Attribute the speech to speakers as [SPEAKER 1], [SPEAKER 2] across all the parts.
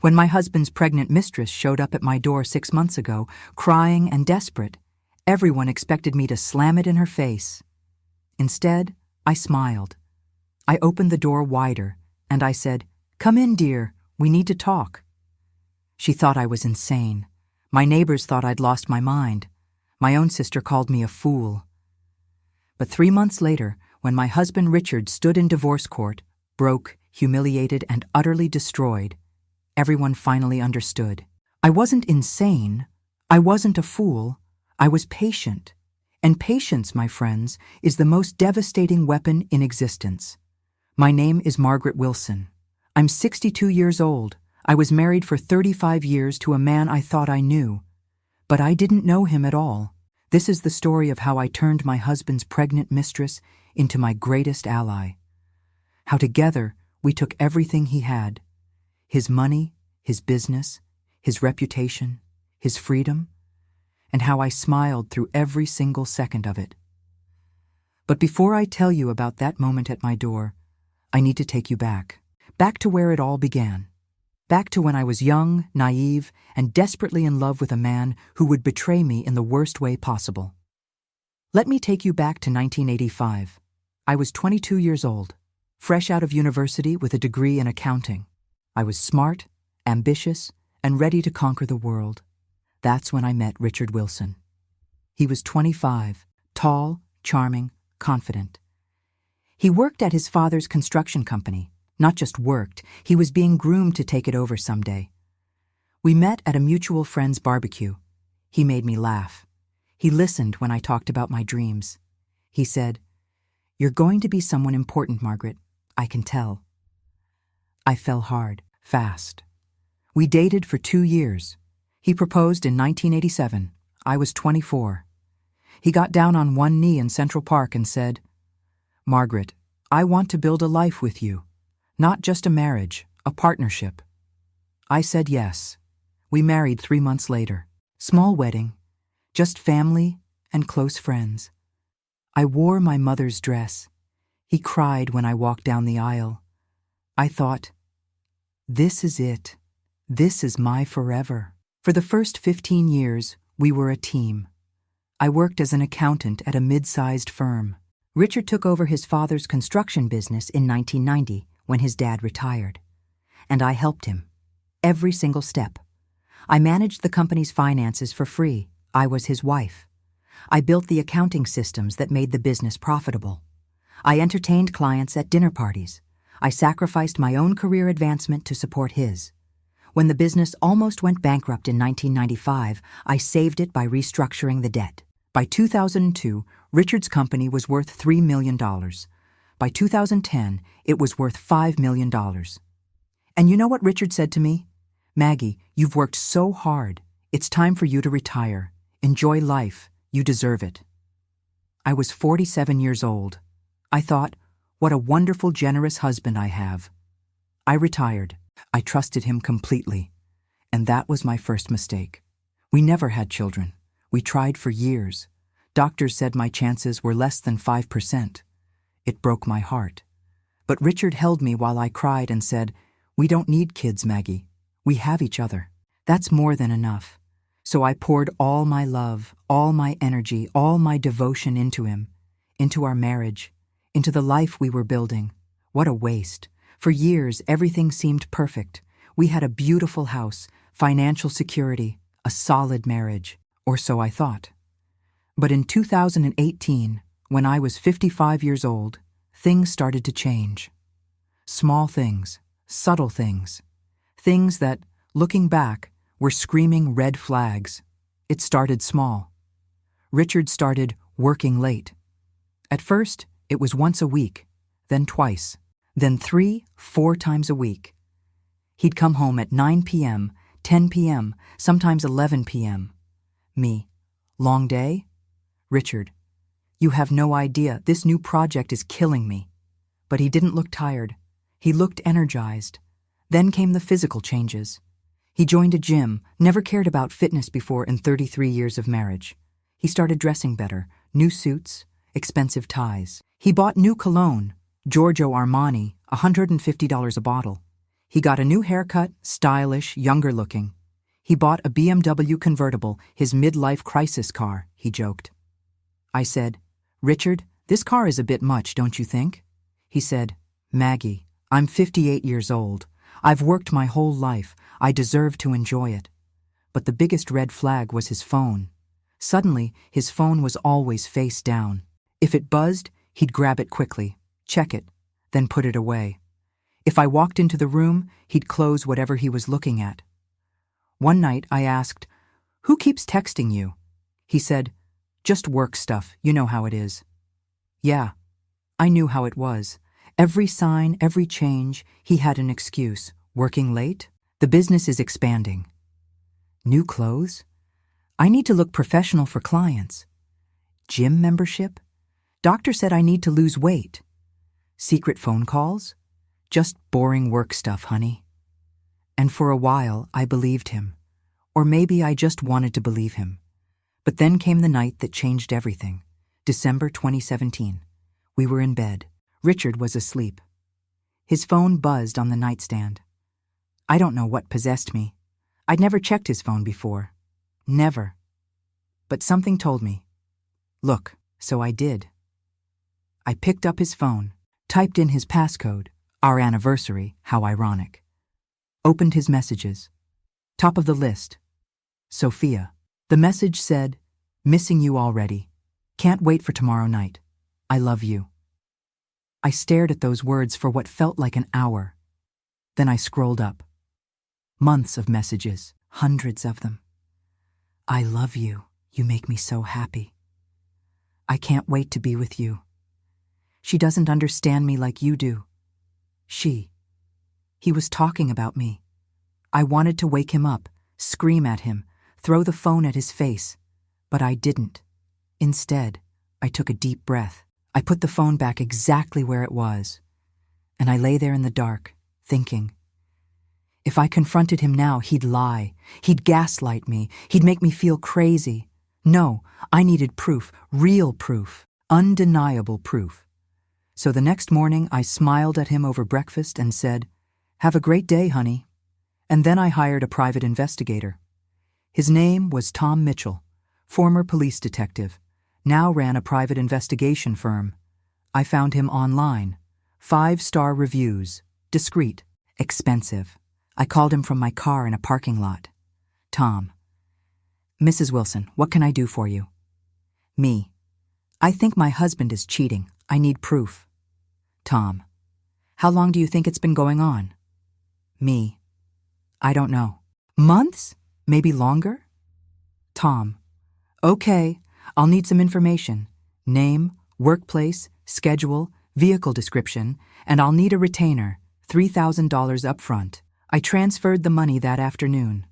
[SPEAKER 1] When my husband's pregnant mistress showed up at my door 6 months ago, crying and desperate, everyone expected me to slam it in her face. Instead, I smiled. I opened the door wider, and I said, "Come in, dear, we need to talk." She thought I was insane. My neighbors thought I'd lost my mind. My own sister called me a fool. But 3 months later, when my husband Richard stood in divorce court, broke, humiliated, and utterly destroyed, everyone finally understood. I wasn't insane. I wasn't a fool. I was patient. And patience, my friends, is the most devastating weapon in existence. My name is Margaret Wilson. I'm 62 years old. I was married for 35 years to a man I thought I knew. But I didn't know him at all. This is the story of how I turned my husband's pregnant mistress into my greatest ally. How together we took everything he had: his money, his business, his reputation, his freedom, and how I smiled through every single second of it. But before I tell you about that moment at my door, I need to take you back to where it all began. Back to when I was young, naive, and desperately in love with a man who would betray me in the worst way possible. Let me take you back to 1985. I was 22 years old, fresh out of university with a degree in accounting. I was smart, ambitious, and ready to conquer the world. That's when I met Richard Wilson. He was 25, tall, charming, confident. He worked at his father's construction company. Not just worked, he was being groomed to take it over someday. We met at a mutual friend's barbecue. He made me laugh. He listened when I talked about my dreams. He said, "You're going to be someone important, Margaret. I can tell." I fell hard, fast. We dated for 2 years. He proposed in 1987. I was 24. He got down on one knee in Central Park and said, "Margaret, I want to build a life with you. Not just a marriage, a partnership." I said yes. We married 3 months later. Small wedding, just family and close friends. I wore my mother's dress. He cried when I walked down the aisle. I thought, this is it. This is my forever. For the first 15 years, we were a team. I worked as an accountant at a mid-sized firm. Richard took over his father's construction business in 1990 when his dad retired. And I helped him. Every single step. I managed the company's finances for free. I was his wife. I built the accounting systems that made the business profitable. I entertained clients at dinner parties. I sacrificed my own career advancement to support his. When the business almost went bankrupt in 1995, I saved it by restructuring the debt. By 2002, Richard's company was worth $3 million. By 2010, it was worth $5 million. And you know what Richard said to me? "Maggie, you've worked so hard. It's time for you to retire. Enjoy life. You deserve it." I was 47 years old. I thought, what a wonderful, generous husband I have. I retired. I trusted him completely. And that was my first mistake. We never had children. We tried for years. Doctors said my chances were less than 5%. It broke my heart. But Richard held me while I cried and said, "We don't need kids, Maggie. We have each other. That's more than enough." So I poured all my love, all my energy, all my devotion into him, into our marriage, into the life we were building. What a waste. For years, everything seemed perfect. We had a beautiful house, financial security, a solid marriage, or so I thought. But in 2018, when I was 55 years old, things started to change. Small things, subtle things, things that, looking back, were screaming red flags. It started small. Richard started working late. At first, it was once a week, then twice, then 3, 4 times a week. He'd come home at 9 p.m., 10 p.m., sometimes 11 p.m. Me, long day? Richard, you have no idea, this new project is killing me. But he didn't look tired. He looked energized. Then came the physical changes. He joined a gym, never cared about fitness before in 33 years of marriage. He started dressing better, new suits, expensive ties. He bought new cologne, Giorgio Armani, $150 a bottle. He got a new haircut, stylish, younger looking. He bought a BMW convertible, his midlife crisis car, he joked. I said, "Richard, this car is a bit much, don't you think?" He said, "Maggie, I'm 58 years old. I've worked my whole life. I deserve to enjoy it." But the biggest red flag was his phone. Suddenly, his phone was always face down. If it buzzed, he'd grab it quickly, check it, then put it away. If I walked into the room, he'd close whatever he was looking at. One night, I asked, "Who keeps texting you?" He said, "Just work stuff, you know how it is." Yeah, I knew how it was. Every sign, every change, he had an excuse. Working late? The business is expanding. New clothes? I need to look professional for clients. Gym membership? Doctor said I need to lose weight. Secret phone calls? Just boring work stuff, honey. And for a while, I believed him. Or maybe I just wanted to believe him. But then came the night that changed everything. December 2017. We were in bed. Richard was asleep. His phone buzzed on the nightstand. I don't know what possessed me. I'd never checked his phone before. Never. But something told me. Look, so I did. I picked up his phone, typed in his passcode, our anniversary, how ironic. Opened his messages. Top of the list. Sophia. The message said, "Missing you already. Can't wait for tomorrow night. I love you." I stared at those words for what felt like an hour. Then I scrolled up. Months of messages, hundreds of them. "I love you. You make me so happy. I can't wait to be with you. She doesn't understand me like you do." He was talking about me. I wanted to wake him up, scream at him, throw the phone at his face, but I didn't. Instead, I took a deep breath. I put the phone back exactly where it was, and I lay there in the dark, thinking, if I confronted him now, he'd lie. He'd gaslight me. He'd make me feel crazy. No, I needed proof, real proof, undeniable proof. So the next morning, I smiled at him over breakfast and said, "Have a great day, honey." And then I hired a private investigator. His name was Tom Mitchell, former police detective, now ran a private investigation firm. I found him online. 5-star reviews, discreet, expensive. I called him from my car in a parking lot. Tom. "Mrs. Wilson, what can I do for you?" Me. "I think my husband is cheating. I need proof." Tom. "How long do you think it's been going on?" Me. "I don't know. Months? Maybe longer?" Tom. "Okay, I'll need some information. Name, workplace, schedule, vehicle description, and I'll need a retainer, $3,000 up front." I transferred the money that afternoon.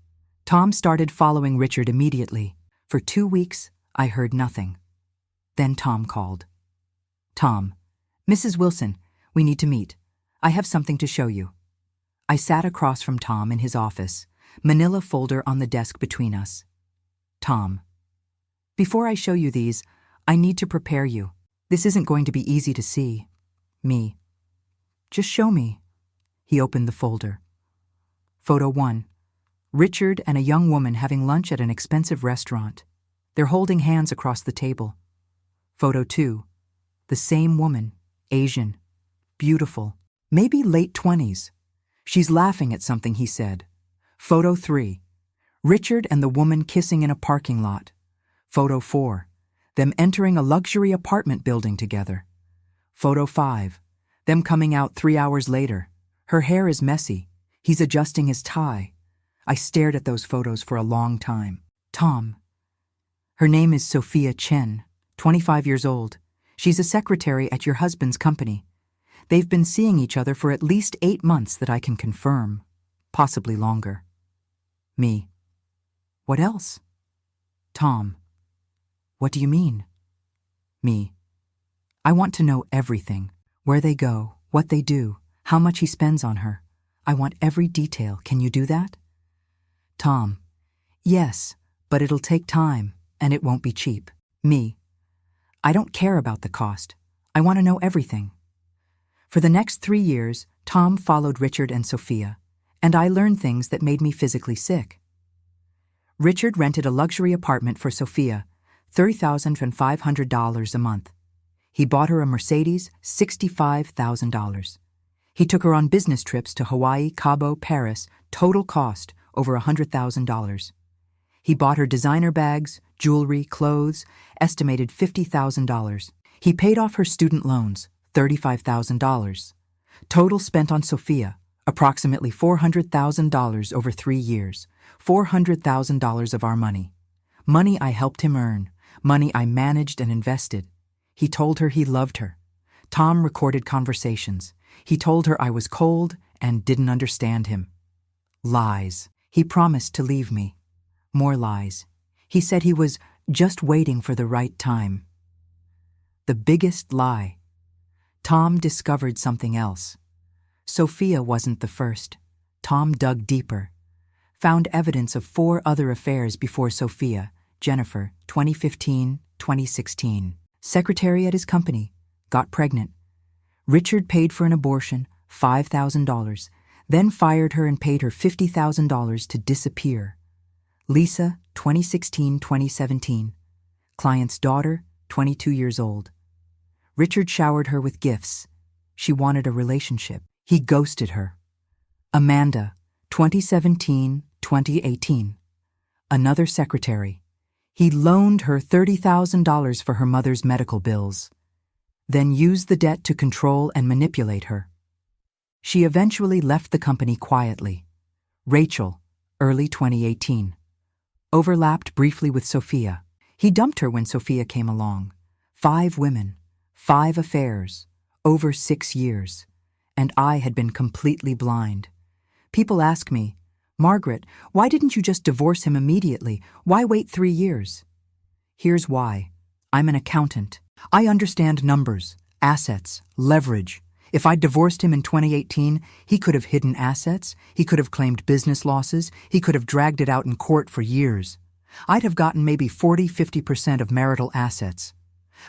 [SPEAKER 1] Tom started following Richard immediately. For 2 weeks, I heard nothing. Then Tom called. "Tom, Mrs. Wilson, we need to meet. I have something to show you." I sat across from Tom in his office, manila folder on the desk between us. Tom. "Before I show you these, I need to prepare you. This isn't going to be easy to see." Me. "Just show me." He opened the folder. Photo 1. Richard and a young woman having lunch at an expensive restaurant. They're holding hands across the table. Photo 2. The same woman, Asian, beautiful, maybe late 20s. She's laughing at something he said. Photo 3. Richard and the woman kissing in a parking lot. Photo 4. Them entering a luxury apartment building together. Photo 5. Them coming out 3 hours later. Her hair is messy. He's adjusting his tie. I stared at those photos for a long time. Tom. Her name is Sophia Chen, 25 years old. She's a secretary at your husband's company. They've been seeing each other for at least 8 months that I can confirm, possibly longer. Me. What else? Tom. What do you mean? Me. I want to know everything. Where they go, what they do, how much he spends on her. I want every detail. Can you do that? Tom. Yes, but it'll take time, and it won't be cheap. Me. I don't care about the cost. I want to know everything. For the next 3 years, Tom followed Richard and Sophia. And I learned things that made me physically sick. Richard rented a luxury apartment for Sophia, $30,500 a month. He bought her a Mercedes, $65,000. He took her on business trips to Hawaii, Cabo, Paris, total cost over $100,000. He bought her designer bags, jewelry, clothes, estimated $50,000. He paid off her student loans, $35,000. Total spent on Sophia, approximately $400,000 over 3 years, $400,000 of our money. Money I helped him earn, money I managed and invested. He told her he loved her. Tom recorded conversations. He told her I was cold and didn't understand him. Lies. He promised to leave me. More lies. He said he was just waiting for the right time. The biggest lie. Tom discovered something else. Sophia wasn't the first. Tom dug deeper. Found evidence of 4 other affairs before Sophia, Jennifer, 2015, 2016. Secretary at his company. Got pregnant. Richard paid for an abortion, $5,000, then fired her and paid her $50,000 to disappear. Lisa, 2016-2017. Client's daughter, 22 years old. Richard showered her with gifts. She wanted a relationship. He ghosted her. Amanda, 2017-2018. Another secretary. He loaned her $30,000 for her mother's medical bills, then used the debt to control and manipulate her. She eventually left the company quietly. Rachel, early 2018. Overlapped briefly with Sophia. He dumped her when Sophia came along. 5 women, 5 affairs, over 6 years. And I had been completely blind. People ask me, Margaret, why didn't you just divorce him immediately? Why wait 3 years? Here's why. I'm an accountant. I understand numbers, assets, leverage. If I divorced him in 2018, he could have hidden assets, he could have claimed business losses, he could have dragged it out in court for years. I'd have gotten maybe 40–50% of marital assets.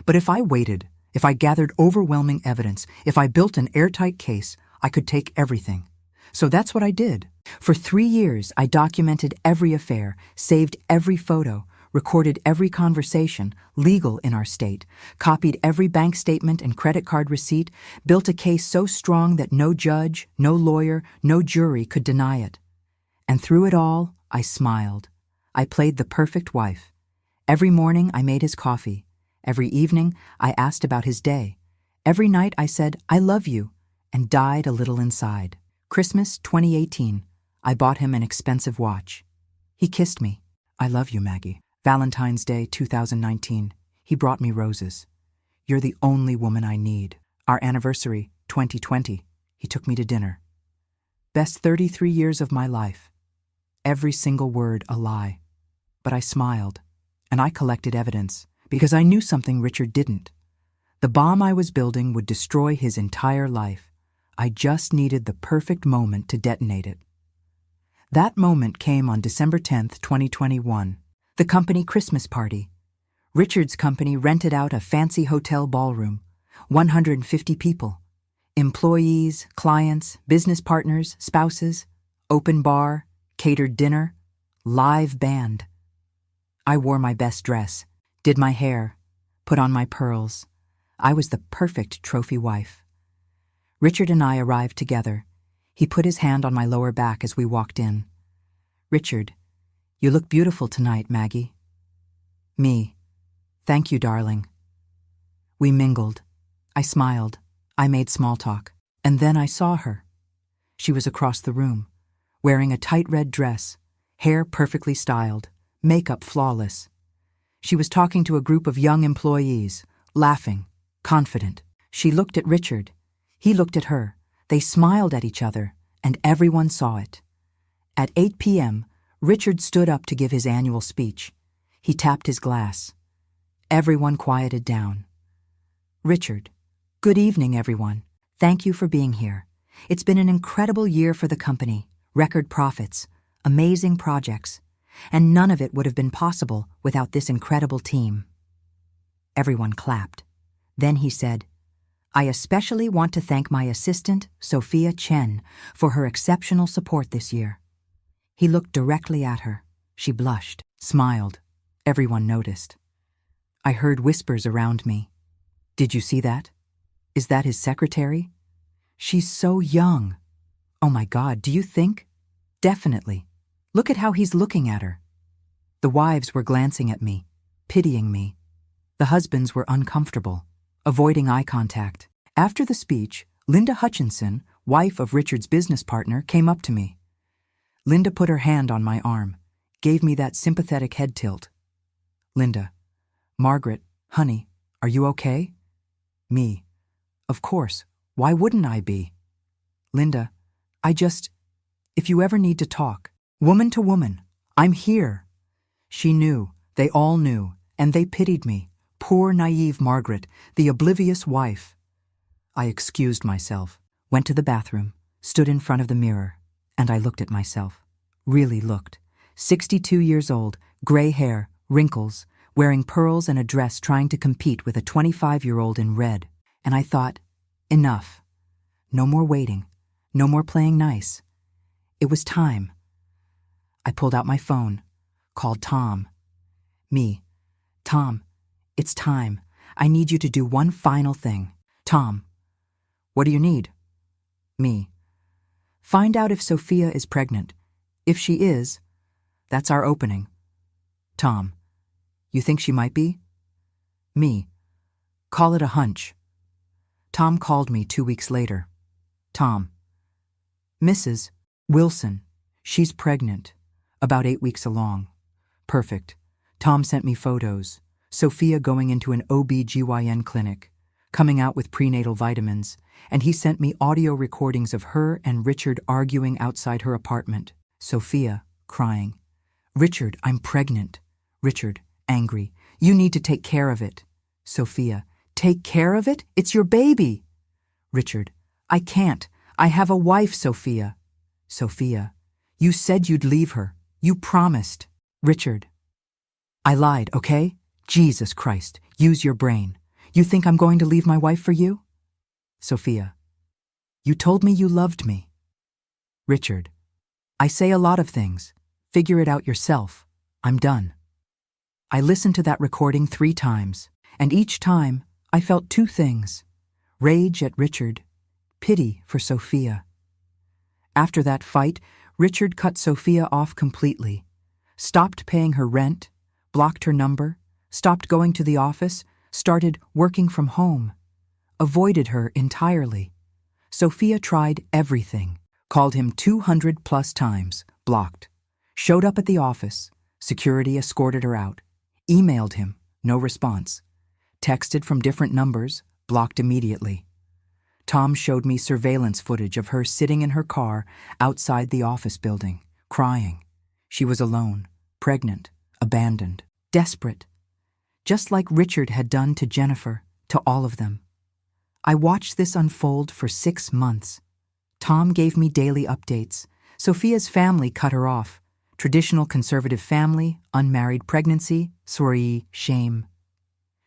[SPEAKER 1] But if I waited, if I gathered overwhelming evidence, if I built an airtight case, I could take everything. So that's what I did. For 3 years, I documented every affair, saved every photo, recorded every conversation, legal in our state, copied every bank statement and credit card receipt, built a case so strong that no judge, no lawyer, no jury could deny it. And through it all, I smiled. I played the perfect wife. Every morning, I made his coffee. Every evening, I asked about his day. Every night, I said, I love you, and died a little inside. Christmas 2018, I bought him an expensive watch. He kissed me. I love you, Maggie. Valentine's Day 2019, he brought me roses. You're the only woman I need. Our anniversary, 2020, he took me to dinner. Best 33 years of my life. Every single word a lie. But I smiled, and I collected evidence, because I knew something Richard didn't. The bomb I was building would destroy his entire life. I just needed the perfect moment to detonate it. That moment came on December 10th, 2021, the company Christmas party. Richard's company rented out a fancy hotel ballroom, 150 people. Employees, clients, business partners, spouses, open bar, catered dinner, live band. I wore my best dress, did my hair, put on my pearls. I was the perfect trophy wife. Richard and I arrived together. He put his hand on my lower back as we walked in. Richard, you look beautiful tonight, Maggie. Me. Thank you, darling. We mingled. I smiled. I made small talk. And then I saw her. She was across the room, wearing a tight red dress, hair perfectly styled, makeup flawless. She was talking to a group of young employees, laughing, confident. She looked at Richard. He looked at her. They smiled at each other, and everyone saw it. At 8 p.m., Richard stood up to give his annual speech. He tapped his glass. Everyone quieted down. Richard, good evening, everyone. Thank you for being here. It's been an incredible year for the company, record profits, amazing projects, and none of it would have been possible without this incredible team. Everyone clapped. Then he said, I especially want to thank my assistant, Sophia Chen, for her exceptional support this year. He looked directly at her. She blushed, smiled. Everyone noticed. I heard whispers around me. Did you see that? Is that his secretary? She's so young. Oh my God, do you think? Definitely. Look at how he's looking at her. The wives were glancing at me, pitying me. The husbands were uncomfortable, avoiding eye contact. After the speech, Linda Hutchinson, wife of Richard's business partner, came up to me. Linda put her hand on my arm, gave me that sympathetic head tilt. Linda, Margaret, honey, are you okay? Me, of course, why wouldn't I be? Linda, if you ever need to talk, woman to woman, I'm here. She knew, they all knew, and they pitied me. Poor, naive Margaret, the oblivious wife. I excused myself, went to the bathroom, stood in front of the mirror, and I looked at myself. Really looked. 62 years old, gray hair, wrinkles, wearing pearls and a dress trying to compete with a 25-year-old in red. And I thought, enough. No more waiting. No more playing nice. It was time. I pulled out my phone, called Tom. Me, Tom, it's time. I need you to do one final thing. Tom, what do you need? Me, find out if Sophia is pregnant. If she is, that's our opening. Tom, you think she might be? Me, call it a hunch. Tom called me 2 weeks later. Tom, Mrs. Wilson, she's pregnant, about 8 weeks along. Perfect. Tom sent me photos. Sophia going into an OB/GYN clinic, coming out with prenatal vitamins, and he sent me audio recordings of her and Richard arguing outside her apartment. Sophia, crying. Richard, I'm pregnant. Richard, angry. You need to take care of it. Sophia, take care of it? It's your baby. Richard, I can't. I have a wife, Sophia. Sophia, you said you'd leave her. You promised. Richard, I lied, okay? Jesus Christ, use your brain. You think I'm going to leave my wife for you? Sophia, you told me you loved me. Richard, I say a lot of things. Figure it out yourself. I'm done. I listened to that recording 3 times, and each time I felt 2 things: rage at Richard, pity for Sophia. After that fight, Richard cut Sophia off completely, stopped paying her rent, blocked her number, stopped going to the office, started working from home, avoided her entirely. Sophia tried everything, called him 200+ times, blocked, showed up at the office, security escorted her out, emailed him, no response, texted from different numbers, blocked immediately. Tom showed me surveillance footage of her sitting in her car outside the office building, crying. She was alone, pregnant, abandoned, desperate, just like Richard had done to Jennifer, to all of them. I watched this unfold for 6 months. Tom gave me daily updates. Sophia's family cut her off. Traditional conservative family, unmarried pregnancy, sorry, shame.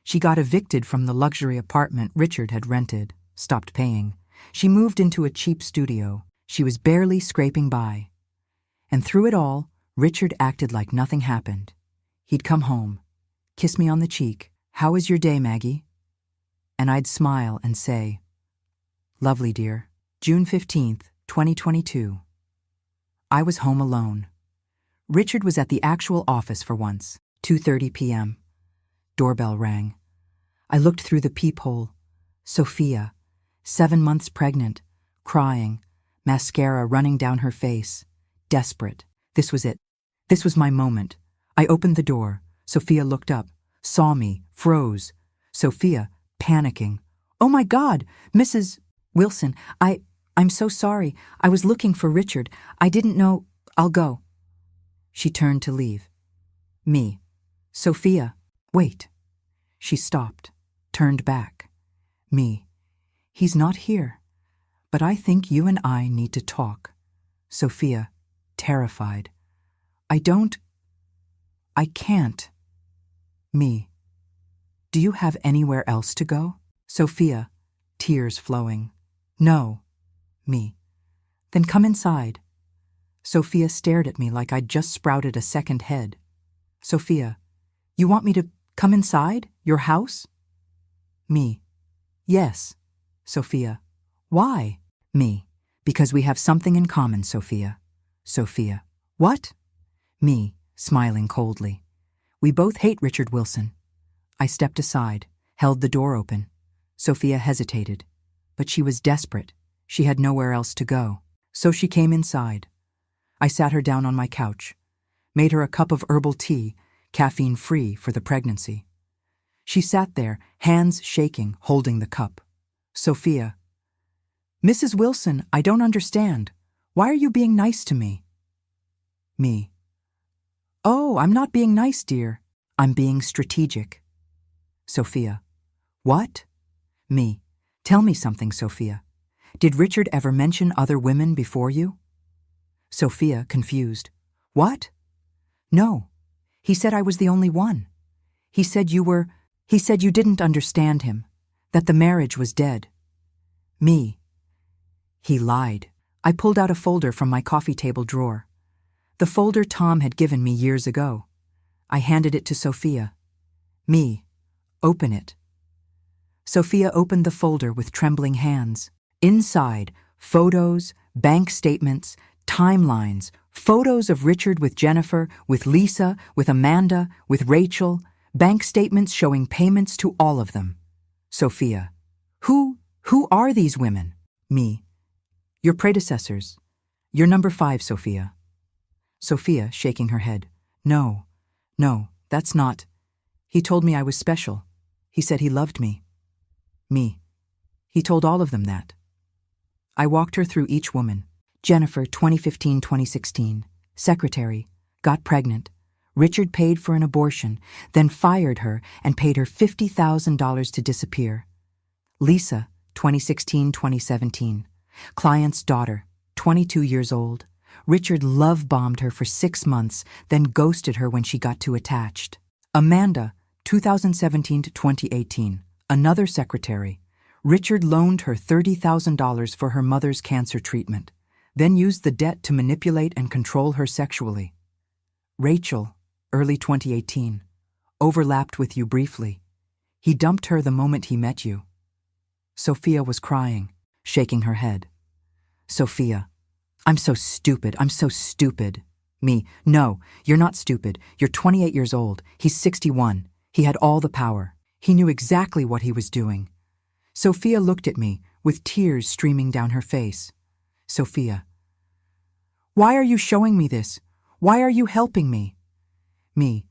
[SPEAKER 1] She got evicted from the luxury apartment Richard had rented, stopped paying. She moved into a cheap studio. She was barely scraping by. And through it all, Richard acted like nothing happened. He'd come home, kiss me on the cheek. How was your day, Maggie? And I'd smile and say, lovely, dear. June 15th, 2022. I was home alone. Richard was at the actual office for once. 2:30 p.m. Doorbell rang. I looked through the peephole. Sophia, 7 months pregnant, crying, mascara running down her face, desperate. This was it. This was my moment. I opened the door. Sophia looked up, saw me, froze. Sophia, panicking. Oh my God, Mrs. Wilson, I'm so sorry. I was looking for Richard. I didn't know. I'll go. She turned to leave. Me. Sophia, wait. She stopped, turned back. Me. He's not here, but I think you and I need to talk. Sophia, terrified. I can't. Me. Do you have anywhere else to go? Sophia, tears flowing. No. Me. Then come inside. Sophia stared at me like I'd just sprouted a second head. Sophia, you want me to come inside? Your house? Me. Yes. Sophia. Why? Me. Because we have something in common, Sophia. Sophia. What? Me, smiling coldly. We both hate Richard Wilson. I stepped aside, held the door open. Sophia hesitated, but she was desperate. She had nowhere else to go. So she came inside. I sat her down on my couch, made her a cup of herbal tea, caffeine-free for the pregnancy. She sat there, hands shaking, holding the cup. Sophia. Mrs. Wilson, I don't understand. Why are you being nice to me? Me. Oh, I'm not being nice, dear. I'm being strategic. Sophia. What? Me. Tell me something, Sophia. Did Richard ever mention other women before you? Sophia, confused. What? No. He said I was the only one. He said you didn't understand him, that the marriage was dead. Me. He lied. I pulled out a folder from my coffee table drawer. The folder Tom had given me years ago. I handed it to Sophia. Me. Open it. Sophia opened the folder with trembling hands. Inside, photos, bank statements, timelines, photos of Richard with Jennifer, with Lisa, with Amanda, with Rachel, bank statements showing payments to all of them. Sophia. Who are these women? Me. Your predecessors. You're number 5, Sophia. Sophia, shaking her head. No, that's not. He told me I was special. He said he loved me. Me. He told all of them that. I walked her through each woman. Jennifer, 2015-2016. Secretary. Got pregnant. Richard paid for an abortion, then fired her and paid her $50,000 to disappear. Lisa, 2016-2017. Client's daughter, 22 years old. Richard love-bombed her for 6 months, then ghosted her when she got too attached. Amanda, 2017-2018. Another secretary. Richard loaned her $30,000 for her mother's cancer treatment, then used the debt to manipulate and control her sexually. Rachel, early 2018. Overlapped with you briefly. He dumped her the moment he met you. Sophia was crying, shaking her head. Sophia. I'm so stupid. Me. No, you're not stupid. You're 28 years old. He's 61. He had all the power. He knew exactly what he was doing. Sophia looked at me, with tears streaming down her face. Sophia. Why are you showing me this? Why are you helping me? Me.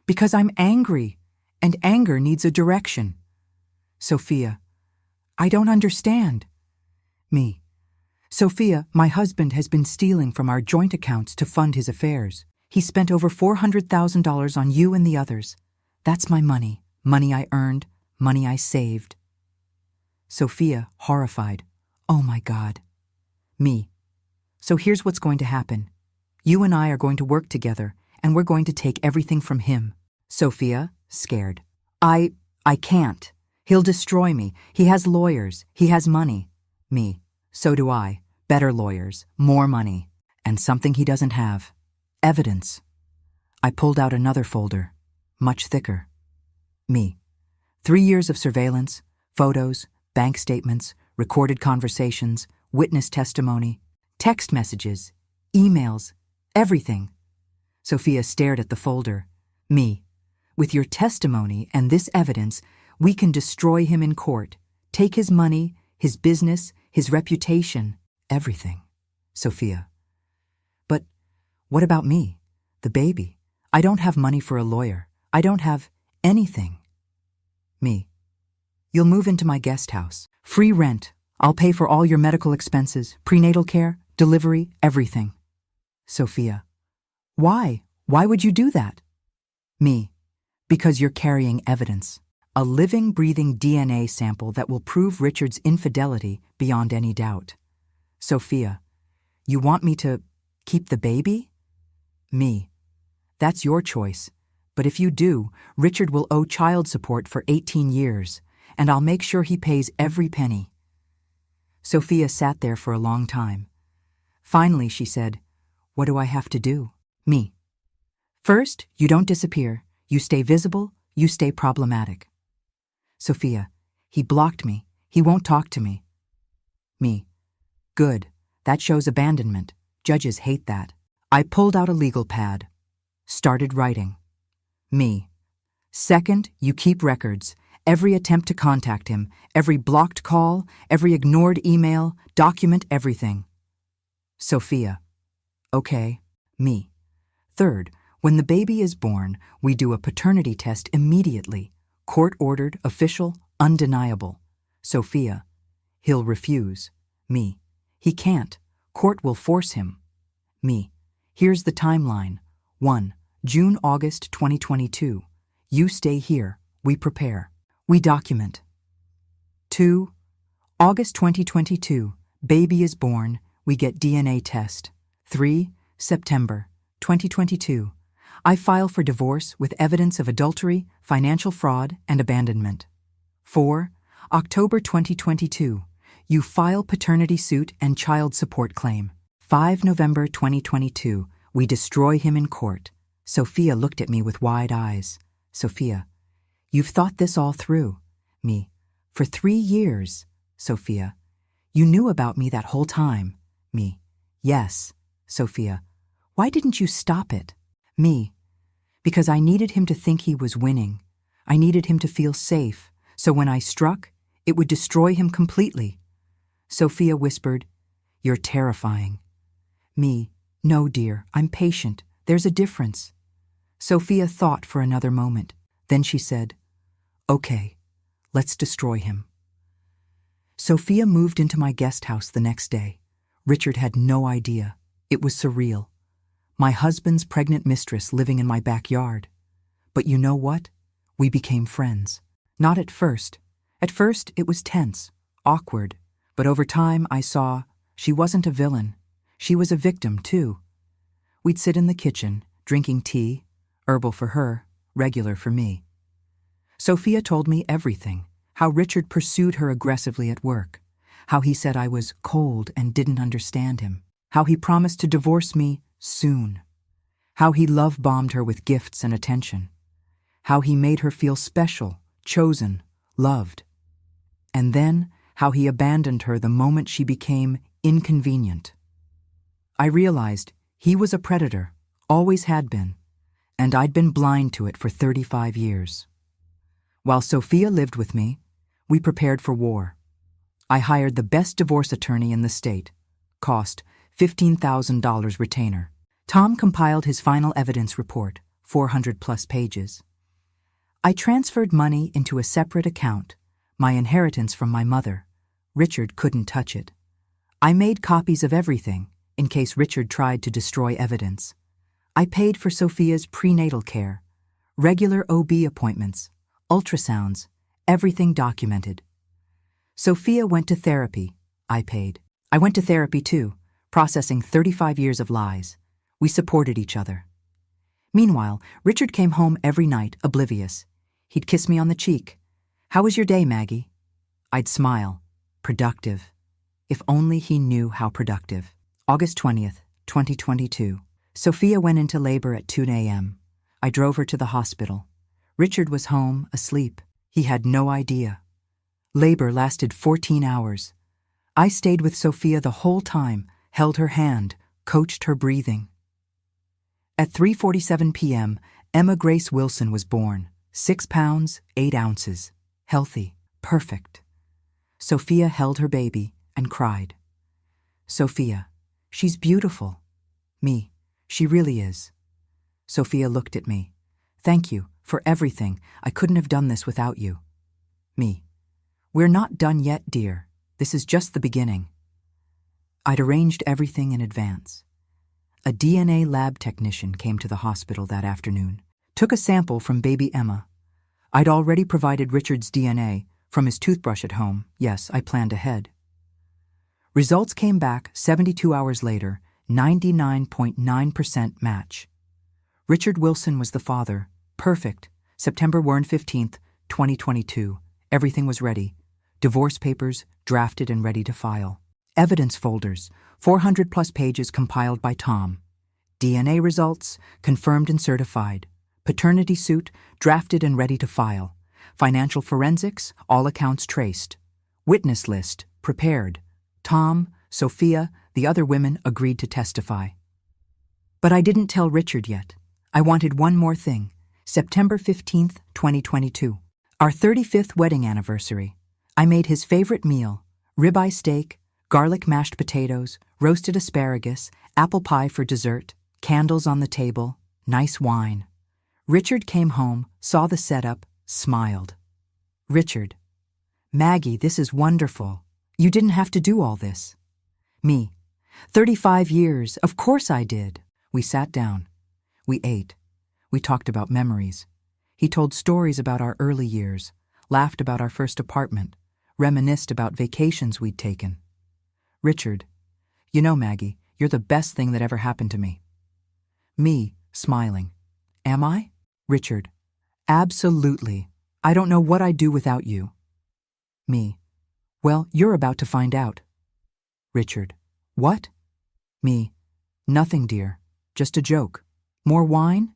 [SPEAKER 1] Because I'm angry, and anger needs a direction. Sophia. I don't understand. Me. Sophia, my husband has been stealing from our joint accounts to fund his affairs. He spent over $400,000 on you and the others. That's my money. Money I earned, money I saved. Sophia, horrified. Oh my God. Me. So here's what's going to happen. You and I are going to work together, and we're going to take everything from him. Sophia, scared. I can't. He'll destroy me. He has lawyers. He has money. Me. So do I. Better lawyers. More money. And something he doesn't have. Evidence. I pulled out another folder. Much thicker. Me. 3 years of surveillance, photos, bank statements, recorded conversations, witness testimony, text messages, emails, everything. Sophia stared at the folder. Me. With your testimony and this evidence, we can destroy him in court, take his money, his business, his reputation, everything. Sophia. But what about me? The baby? I don't have money for a lawyer. I don't have anything. Me. You'll move into my guest house. Free rent. I'll pay for all your medical expenses, prenatal care, delivery, everything. Sophia. Why? Why would you do that? Me. Because you're carrying evidence. A living, breathing DNA sample that will prove Richard's infidelity beyond any doubt. Sophia. You want me to keep the baby? Me. That's your choice. But if you do, Richard will owe child support for 18 years, and I'll make sure he pays every penny." Sophia sat there for a long time. Finally, she said, "What do I have to do?" Me. "First, you don't disappear. You stay visible, you stay problematic." Sophia. "He blocked me. He won't talk to me." Me. "Good. That shows abandonment. Judges hate that." I pulled out a legal pad. Started writing. Me. "Second, you keep records. Every attempt to contact him, every blocked call, every ignored email, document everything." Sophia. "Okay." Me. "Third, when the baby is born, we do a paternity test immediately. Court-ordered, official, undeniable." Sophia. "He'll refuse." Me. "He can't. Court will force him." Me. "Here's the timeline. 1. June, August 2022. You stay here. We prepare. We document. 2. August 2022. Baby is born. We get DNA test. 3. September 2022. I file for divorce with evidence of adultery, financial fraud, and abandonment. 4. October 2022. You file paternity suit and child support claim. 5 November 2022. We destroy him in court. Sophia looked at me with wide eyes. Sophia. "You've thought this all through." Me. "For 3 years." Sophia. "You knew about me that whole time." Me. "Yes." Sophia. "Why didn't you stop it?" Me. "Because I needed him to think he was winning. I needed him to feel safe, so when I struck, it would destroy him completely." Sophia whispered, "You're terrifying." Me. "No, dear, I'm patient. There's a difference." Sophia thought for another moment. Then she said, "Okay, let's destroy him." Sophia moved into my guest house the next day. Richard had no idea. It was surreal. My husband's pregnant mistress living in my backyard. But you know what? We became friends. Not at first. At first, it was tense, awkward. But over time, I saw she wasn't a villain. She was a victim, too. We'd sit in the kitchen, drinking tea, herbal for her, regular for me. Sophia told me everything, how Richard pursued her aggressively at work, how he said I was cold and didn't understand him, how he promised to divorce me soon, how he love-bombed her with gifts and attention, how he made her feel special, chosen, loved, and then how he abandoned her the moment she became inconvenient. I realized he was a predator, always had been, and I'd been blind to it for 35 years. While Sophia lived with me, we prepared for war. I hired the best divorce attorney in the state. Cost $15,000 retainer. Tom compiled his final evidence report, 400-plus pages. I transferred money into a separate account, my inheritance from my mother. Richard couldn't touch it. I made copies of everything, in case Richard tried to destroy evidence. I paid for Sophia's prenatal care, regular OB appointments, ultrasounds, everything documented. Sophia went to therapy. I paid. I went to therapy too, processing 35 years of lies. We supported each other. Meanwhile, Richard came home every night, oblivious. He'd kiss me on the cheek. "How was your day, Maggie?" I'd smile. Productive. If only he knew how productive. August 20th, 2022. Sophia went into labor at 2 a.m. I drove her to the hospital. Richard was home, asleep. He had no idea. Labor lasted 14 hours. I stayed with Sophia the whole time, held her hand, coached her breathing. At 3:47 p.m., Emma Grace Wilson was born, 6 pounds, 8 ounces, healthy, perfect. Sophia held her baby and cried. Sophia, she's beautiful. Me, she really is. Sophia looked at me. Thank you for everything. I couldn't have done this without you. Me, we're not done yet, dear. This is just the beginning. I'd arranged everything in advance. A DNA lab technician came to the hospital that afternoon, took a sample from baby Emma. I'd already provided Richard's DNA from his toothbrush at home. Yes, I planned ahead. Results came back 72 hours later, 99.9% match. Richard Wilson was the father, perfect, September 15th, 2022. Everything was ready. Divorce papers, drafted and ready to file. Evidence folders, 400+ pages compiled by Tom. DNA results, confirmed and certified. Paternity suit, drafted and ready to file. Financial forensics, all accounts traced. Witness list, prepared. Tom, Sophia, the other women agreed to testify. But I didn't tell Richard yet. I wanted one more thing. September 15th, 2022. Our 35th wedding anniversary. I made his favorite meal, ribeye steak, garlic mashed potatoes, roasted asparagus, apple pie for dessert, candles on the table, nice wine. Richard came home, saw the setup, smiled. Richard: Maggie, this is wonderful. You didn't have to do all this. Me: 35 years, of course I did. We sat down. We ate. We talked about memories. He told stories about our early years, laughed about our first apartment, reminisced about vacations we'd taken. Richard: You know, Maggie, you're the best thing that ever happened to me. Me, smiling: Am I? Richard: Absolutely. I don't know what I'd do without you. Me: Well, you're about to find out. Richard: What? Me: Nothing, dear. Just a joke. More wine?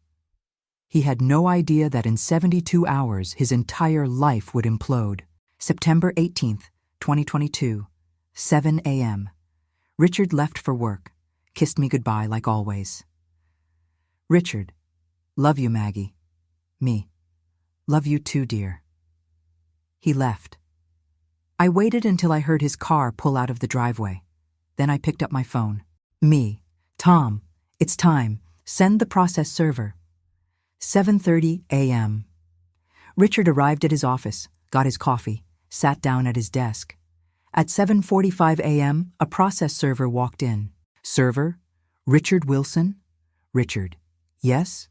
[SPEAKER 1] He had no idea that in 72 hours his entire life would implode. September 18th, 2022, 7 a.m. Richard left for work, kissed me goodbye like always. Richard: Love you, Maggie. Me: Love you too, dear. He left. I waited until I heard his car pull out of the driveway. Then I picked up my phone. Me: Tom, it's time. Send the process server. 7:30 a.m. Richard arrived at his office, got his coffee, sat down at his desk. At 7:45 a.m., a process server walked in. Server: Richard Wilson. Richard: Yes?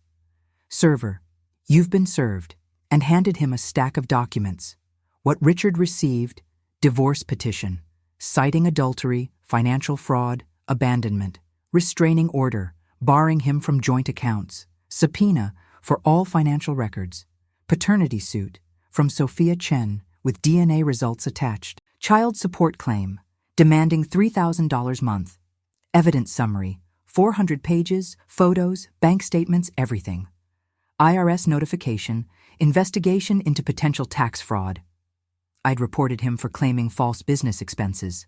[SPEAKER 1] Server: You've been served, and handed him a stack of documents. What Richard received: divorce petition, citing adultery, financial fraud, abandonment, restraining order, barring him from joint accounts, subpoena for all financial records, paternity suit from Sophia Chen with DNA results attached, child support claim, demanding $3,000 month, evidence summary, 400 pages, photos, bank statements, everything. IRS notification, investigation into potential tax fraud. I'd reported him for claiming false business expenses.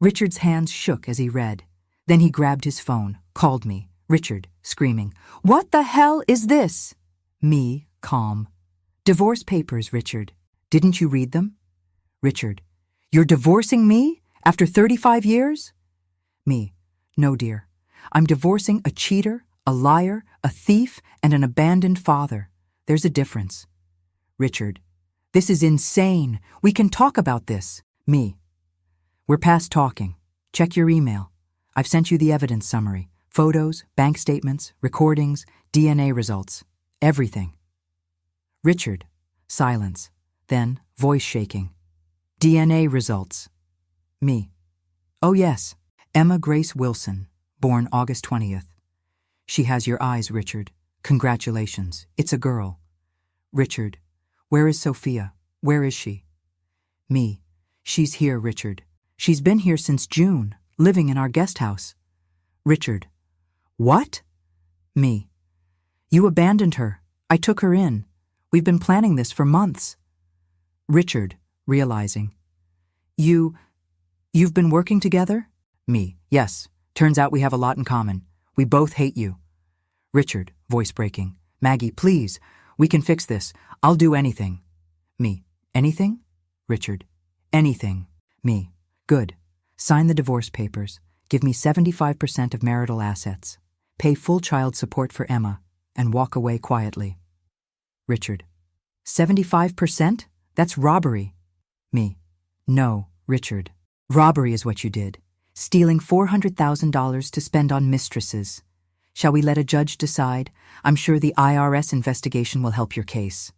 [SPEAKER 1] Richard's hands shook as he read. Then he grabbed his phone, called me. Richard, screaming: What the hell is this? Me, calm: Divorce papers, Richard. Didn't you read them? Richard: You're divorcing me? After 35 years? Me: No, dear. I'm divorcing a cheater, a liar, a thief, and an abandoned father. There's a difference. Richard: This is insane. We can talk about this. Me: We're past talking. Check your email. I've sent you the evidence summary. Photos, bank statements, recordings, DNA results. Everything. Richard: Silence. Then, voice shaking: DNA results. Me: Oh yes, Emma Grace Wilson, born August 20th. She has your eyes, Richard. Congratulations. It's a girl. Richard: Where is Sophia? Where is she? Me: She's here, Richard. She's been here since June, living in our guest house. Richard: What? Me: You abandoned her. I took her in. We've been planning this for months. Richard, realizing: You've been working together? Me: Yes. Turns out we have a lot in common. We both hate you. Richard, voice breaking: Maggie, please. We can fix this. I'll do anything. Me: Anything? Richard: Anything. Me: Good. Sign the divorce papers. Give me 75% of marital assets. Pay full child support for Emma, and walk away quietly. Richard: 75%? That's robbery. Me: No, Richard. Robbery is what you did. Stealing $400,000 to spend on mistresses. Shall we let a judge decide? I'm sure the IRS investigation will help your case.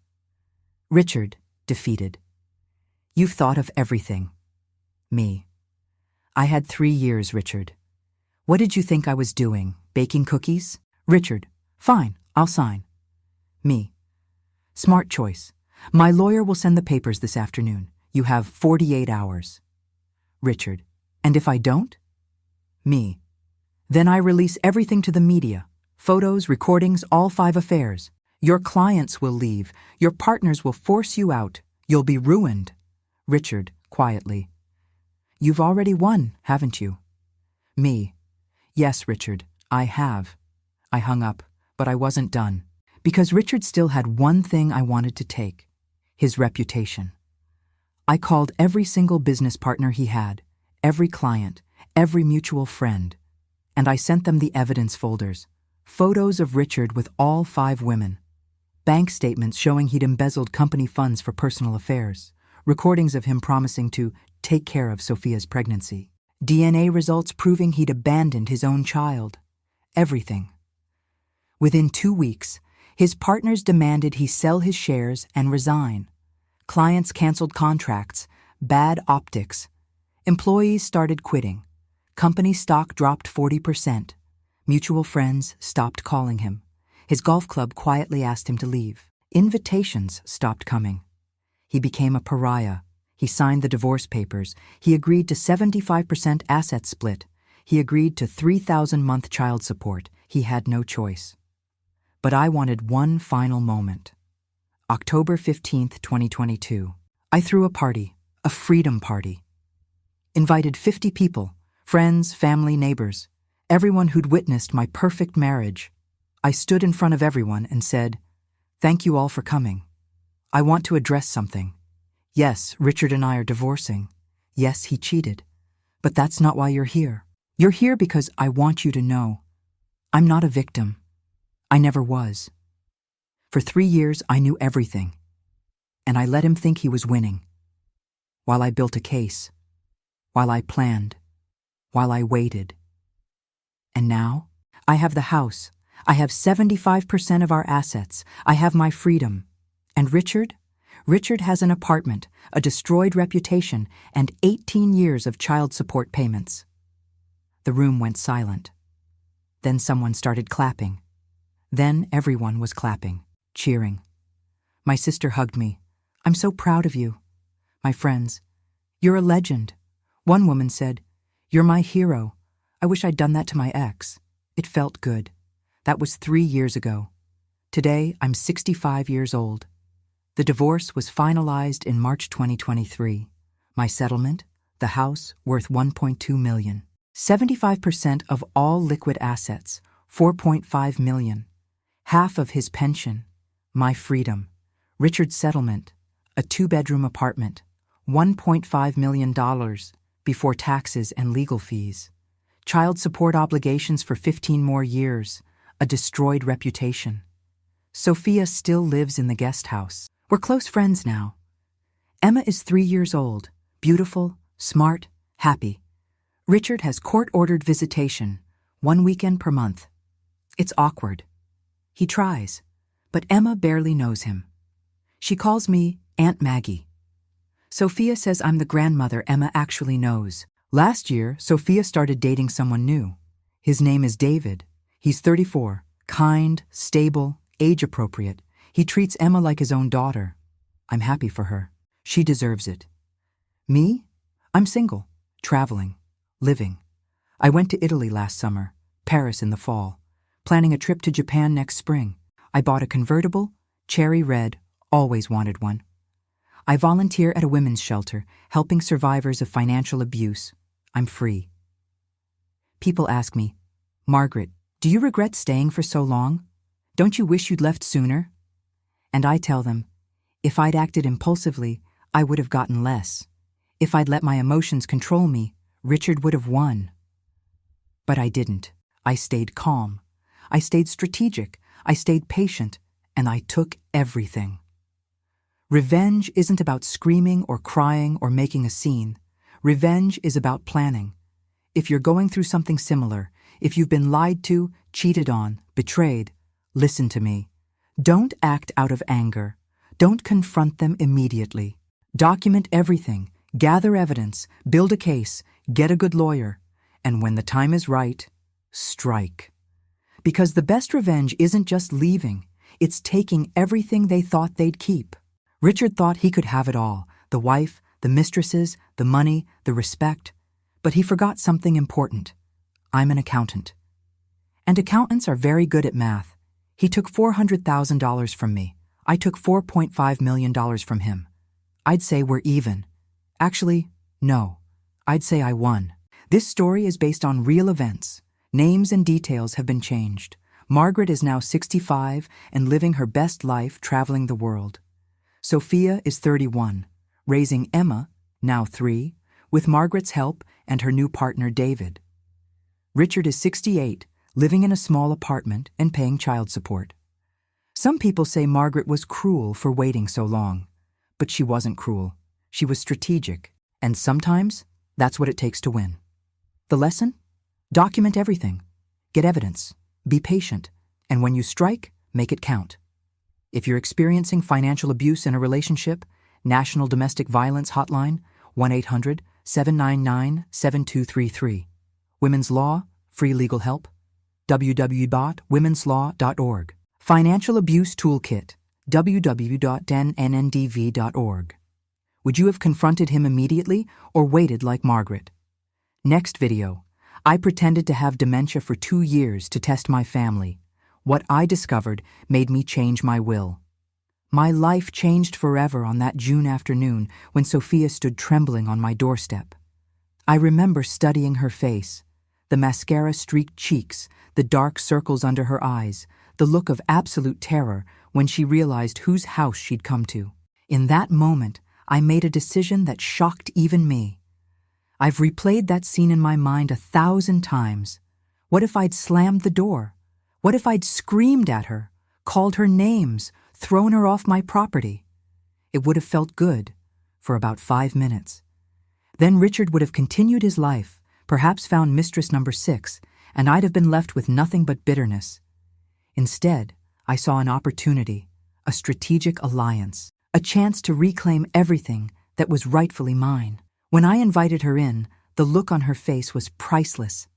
[SPEAKER 1] Richard, defeated: You've thought of everything. Me: I had 3 years, Richard. What did you think I was doing? Baking cookies? Richard: Fine, I'll sign. Me: Smart choice. My lawyer will send the papers this afternoon. You have 48 hours. Richard: and if I don't? Me: then I release everything to the media. Photos, recordings, all 5 affairs. Your clients will leave. Your partners will force you out. You'll be ruined. Richard, quietly: you've already won, haven't you? Me: yes, Richard, I have. I hung up, but I wasn't done. Because Richard still had one thing I wanted to take: his reputation. I called every single business partner he had, every client, every mutual friend, and I sent them the evidence folders, photos of Richard with all 5 women, bank statements showing he'd embezzled company funds for personal affairs, recordings of him promising to take care of Sophia's pregnancy, DNA results proving he'd abandoned his own child. Everything. Within 2 weeks, his partners demanded he sell his shares and resign. Clients canceled contracts, bad optics. Employees started quitting. Company stock dropped 40%. Mutual friends stopped calling him. His golf club quietly asked him to leave. Invitations stopped coming. He became a pariah. He signed the divorce papers. He agreed to 75% asset split. He agreed to $3,000-month child support. He had no choice. But I wanted one final moment. October 15th, 2022. I threw a party, a freedom party. Invited 50 people, friends, family, neighbors, everyone who'd witnessed my perfect marriage. I stood in front of everyone and said, "Thank you all for coming. I want to address something. Yes, Richard and I are divorcing. Yes, he cheated. But that's not why you're here. You're here because I want you to know I'm not a victim. I never was. For 3 years, I knew everything, and I let him think he was winning. While I built a case, while I planned, while I waited. And now, I have the house. I have 75% of our assets. I have my freedom. And Richard has an apartment, a destroyed reputation, and 18 years of child support payments." The room went silent. Then someone started clapping. Then everyone was clapping, cheering. My sister hugged me. "I'm so proud of you." My friends: "You're a legend." One woman said, "You're my hero. I wish I'd done that to my ex." It felt good. That was 3 years ago. Today, I'm 65 years old. The divorce was finalized in March 2023. My settlement, the house, worth $1.2 million. 75% of all liquid assets, $4.5 million. Half of his pension, my freedom. Richard's settlement, a 2-bedroom apartment, $1.5 million before taxes and legal fees. Child support obligations for 15 more years, a destroyed reputation. Sophia still lives in the guest house. We're close friends now. Emma is 3 years old, beautiful, smart, happy. Richard has court-ordered visitation, 1 weekend per month. It's awkward. He tries, but Emma barely knows him. She calls me Aunt Maggie. Sophia says I'm the grandmother Emma actually knows. Last year, Sophia started dating someone new. His name is David. He's 34, kind, stable, age-appropriate. He treats Emma like his own daughter. I'm happy for her. She deserves it. Me? I'm single, traveling, living. I went to Italy last summer, Paris in the fall, planning a trip to Japan next spring. I bought a convertible, cherry red, always wanted one. I volunteer at a women's shelter, helping survivors of financial abuse. I'm free. People ask me, "Margaret, do you regret staying for so long? Don't you wish you'd left sooner?" And I tell them, if I'd acted impulsively, I would have gotten less. If I'd let my emotions control me, Richard would have won. But I didn't. I stayed calm. I stayed strategic. I stayed patient. And I took everything. Revenge isn't about screaming or crying or making a scene. Revenge is about planning. If you're going through something similar, if you've been lied to, cheated on, betrayed, listen to me. Don't act out of anger. Don't confront them immediately. Document everything, gather evidence, build a case, get a good lawyer, and when the time is right, strike. Because the best revenge isn't just leaving, it's taking everything they thought they'd keep. Richard thought he could have it all, the wife, the mistresses, the money, the respect. But he forgot something important. I'm an accountant. And accountants are very good at math. He took $400,000 from me. I took $4.5 million from him. I'd say we're even. Actually, no. I'd say I won. This story is based on real events. Names and details have been changed. Margaret is now 65 and living her best life traveling the world. Sophia is 31, raising Emma, now 3, with Margaret's help and her new partner David. Richard is 68, living in a small apartment and paying child support. Some people say Margaret was cruel for waiting so long. But she wasn't cruel. She was strategic. And sometimes, that's what it takes to win. The lesson? Document everything. Get evidence. Be patient. And when you strike, make it count. If you're experiencing financial abuse in a relationship, National Domestic Violence Hotline, 1-800-799-7233. Women's Law, free legal help, www.womenslaw.org. Financial Abuse Toolkit, www.nnndv.org. Would you have confronted him immediately or waited like Margaret? Next video. I pretended to have dementia for 2 years to test my family. What I discovered made me change my will. My life changed forever on that June afternoon when Sophia stood trembling on my doorstep. I remember studying her face, the mascara-streaked cheeks, the dark circles under her eyes, the look of absolute terror when she realized whose house she'd come to. In that moment, I made a decision that shocked even me. I've replayed that scene in my mind 1,000 times. What if I'd slammed the door? What if I'd screamed at her, called her names, thrown her off my property? It would have felt good, for about 5 minutes. Then Richard would have continued his life, perhaps found mistress number 6, and I'd have been left with nothing but bitterness. Instead, I saw an opportunity, a strategic alliance, a chance to reclaim everything that was rightfully mine. When I invited her in, the look on her face was priceless,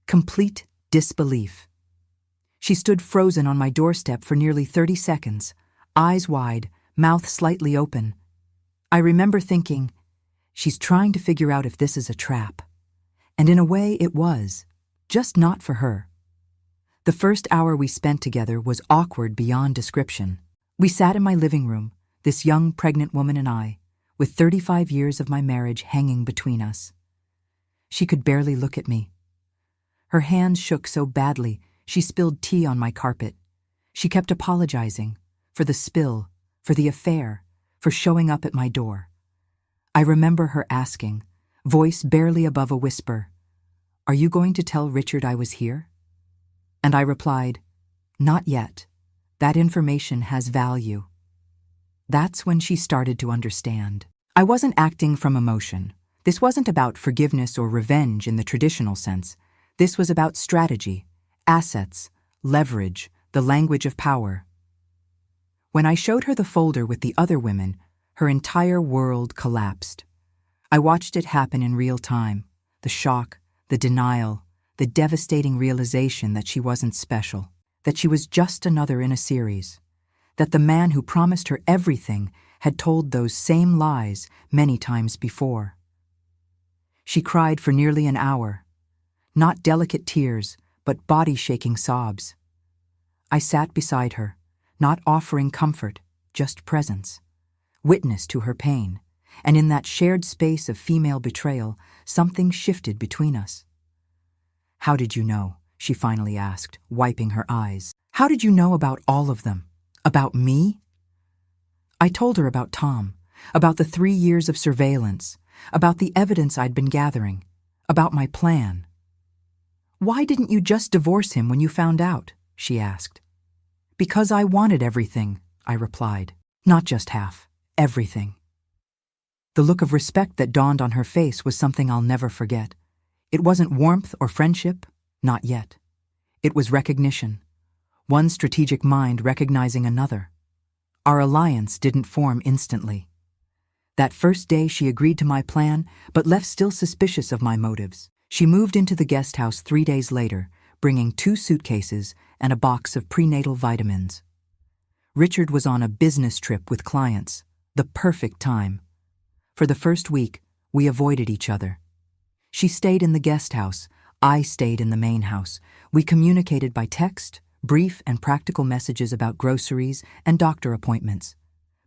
[SPEAKER 1] complete disbelief. She stood frozen on my doorstep for nearly 30 seconds, eyes wide, mouth slightly open. I remember thinking, she's trying to figure out if this is a trap. And in a way, it was, just not for her. The first hour we spent together was awkward beyond description. We sat in my living room, this young pregnant woman and I, with 35 years of my marriage hanging between us. She could barely look at me. Her hands shook so badly, she spilled tea on my carpet. She kept apologizing for the spill, for the affair, for showing up at my door. I remember her asking, voice barely above a whisper, "Are you going to tell Richard I was here?" And I replied, "Not yet. That information has value." That's when she started to understand. I wasn't acting from emotion. This wasn't about forgiveness or revenge in the traditional sense. This was about strategy, assets, leverage, the language of power. When I showed her the folder with the other women, her entire world collapsed. I watched it happen in real time, the shock, the denial, the devastating realization that she wasn't special, that she was just another in a series, that the man who promised her everything had told those same lies many times before. She cried for nearly an hour, not delicate tears, but body-shaking sobs. I sat beside her, not offering comfort, just presence, witness to her pain, and in that shared space of female betrayal, something shifted between us. "How did you know?" she finally asked, wiping her eyes. "How did you know about all of them? About me?" I told her about Tom, about the 3 years of surveillance, about the evidence I'd been gathering, about my plan. "Why didn't you just divorce him when you found out?" she asked. "Because I wanted everything," I replied. "Not just half, everything." The look of respect that dawned on her face was something I'll never forget. It wasn't warmth or friendship, not yet. It was recognition. One strategic mind recognizing another. Our alliance didn't form instantly. That first day she agreed to my plan, but left still suspicious of my motives. She moved into the guest house 3 days later, bringing 2 suitcases and a box of prenatal vitamins. Richard was on a business trip with clients, The perfect time. For the first week, we avoided each other. She stayed in the guest house. I stayed in the main house. We communicated by text, brief and practical messages about groceries and doctor appointments.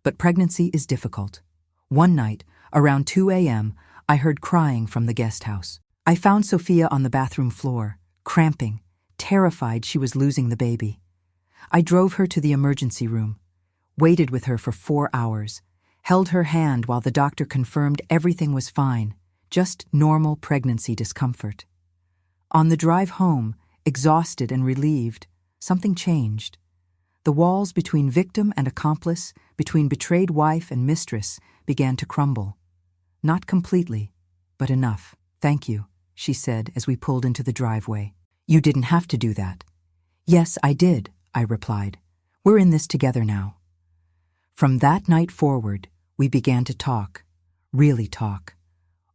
[SPEAKER 1] But pregnancy is difficult. One night, around 2 a.m., I heard crying from the guest house. I found Sophia on the bathroom floor, cramping, terrified she was losing the baby. I drove her to the emergency room, waited with her for 4 hours, held her hand while the doctor confirmed everything was fine, just normal pregnancy discomfort. On the drive home, exhausted and relieved, something changed. The walls between victim and accomplice, between betrayed wife and mistress, began to crumble. Not completely, but enough. "Thank you," she said as we pulled into the driveway. "You didn't have to do that." "Yes, I did," I replied. "We're in this together now." From that night forward, we began to talk, really talk.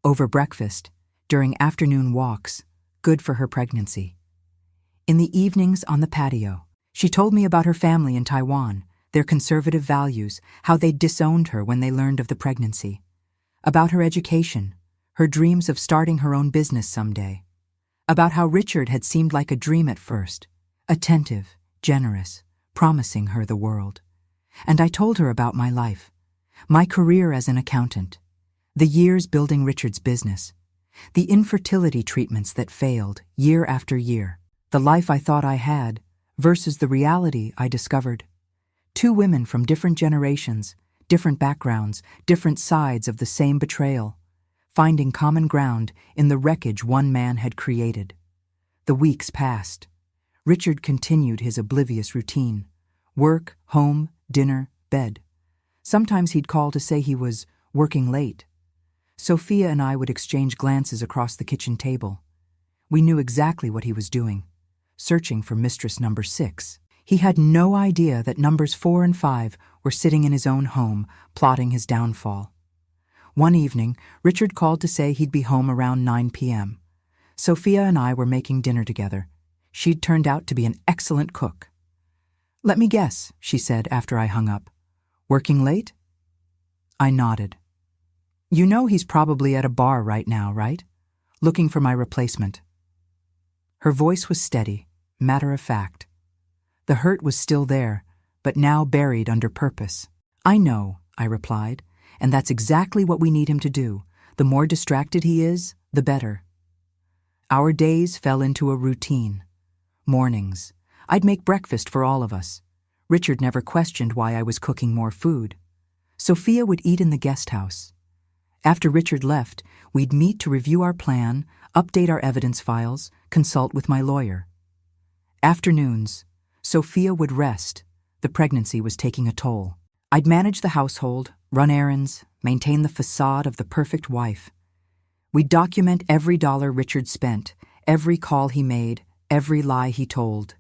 [SPEAKER 1] Over breakfast, during afternoon walks, good for her pregnancy. In the evenings on the patio, she told me about her family in Taiwan, their conservative values, how they'd disowned her when they learned of the pregnancy. About her education, her dreams of starting her own business someday. About how Richard had seemed like a dream at first, attentive, generous, promising her the world. And I told her about my life, my career as an accountant, the years building Richard's business, the infertility treatments that failed year after year, the life I thought I had versus the reality I discovered. Two women from different generations, different backgrounds, different sides of the same betrayal, finding common ground in the wreckage one man had created. The weeks passed. Richard continued his oblivious routine. Work, home, dinner, bed. Sometimes he'd call to say he was working late. Sophia and I would exchange glances across the kitchen table. We knew exactly what he was doing, searching for mistress number 6. He had no idea that numbers 4 and 5 were sitting in his own home, plotting his downfall. One evening, Richard called to say he'd be home around 9 p.m. Sophia and I were making dinner together. She'd turned out to be an excellent cook. "Let me guess," she said after I hung up. "Working late?" I nodded. "You know he's probably at a bar right now, right? Looking for my replacement." Her voice was steady, matter of fact. The hurt was still there, but now buried under purpose. "I know," I replied, "and that's exactly what we need him to do. The more distracted he is, the better." Our days fell into a routine. Mornings. I'd make breakfast for all of us. Richard never questioned why I was cooking more food. Sophia would eat in the guest house. After Richard left, we'd meet to review our plan, update our evidence files, consult with my lawyer. Afternoons. Sophia would rest. The pregnancy was taking a toll. I'd manage the household, run errands, maintain the facade of the perfect wife. We'd document every dollar Richard spent, every call he made, every lie he told.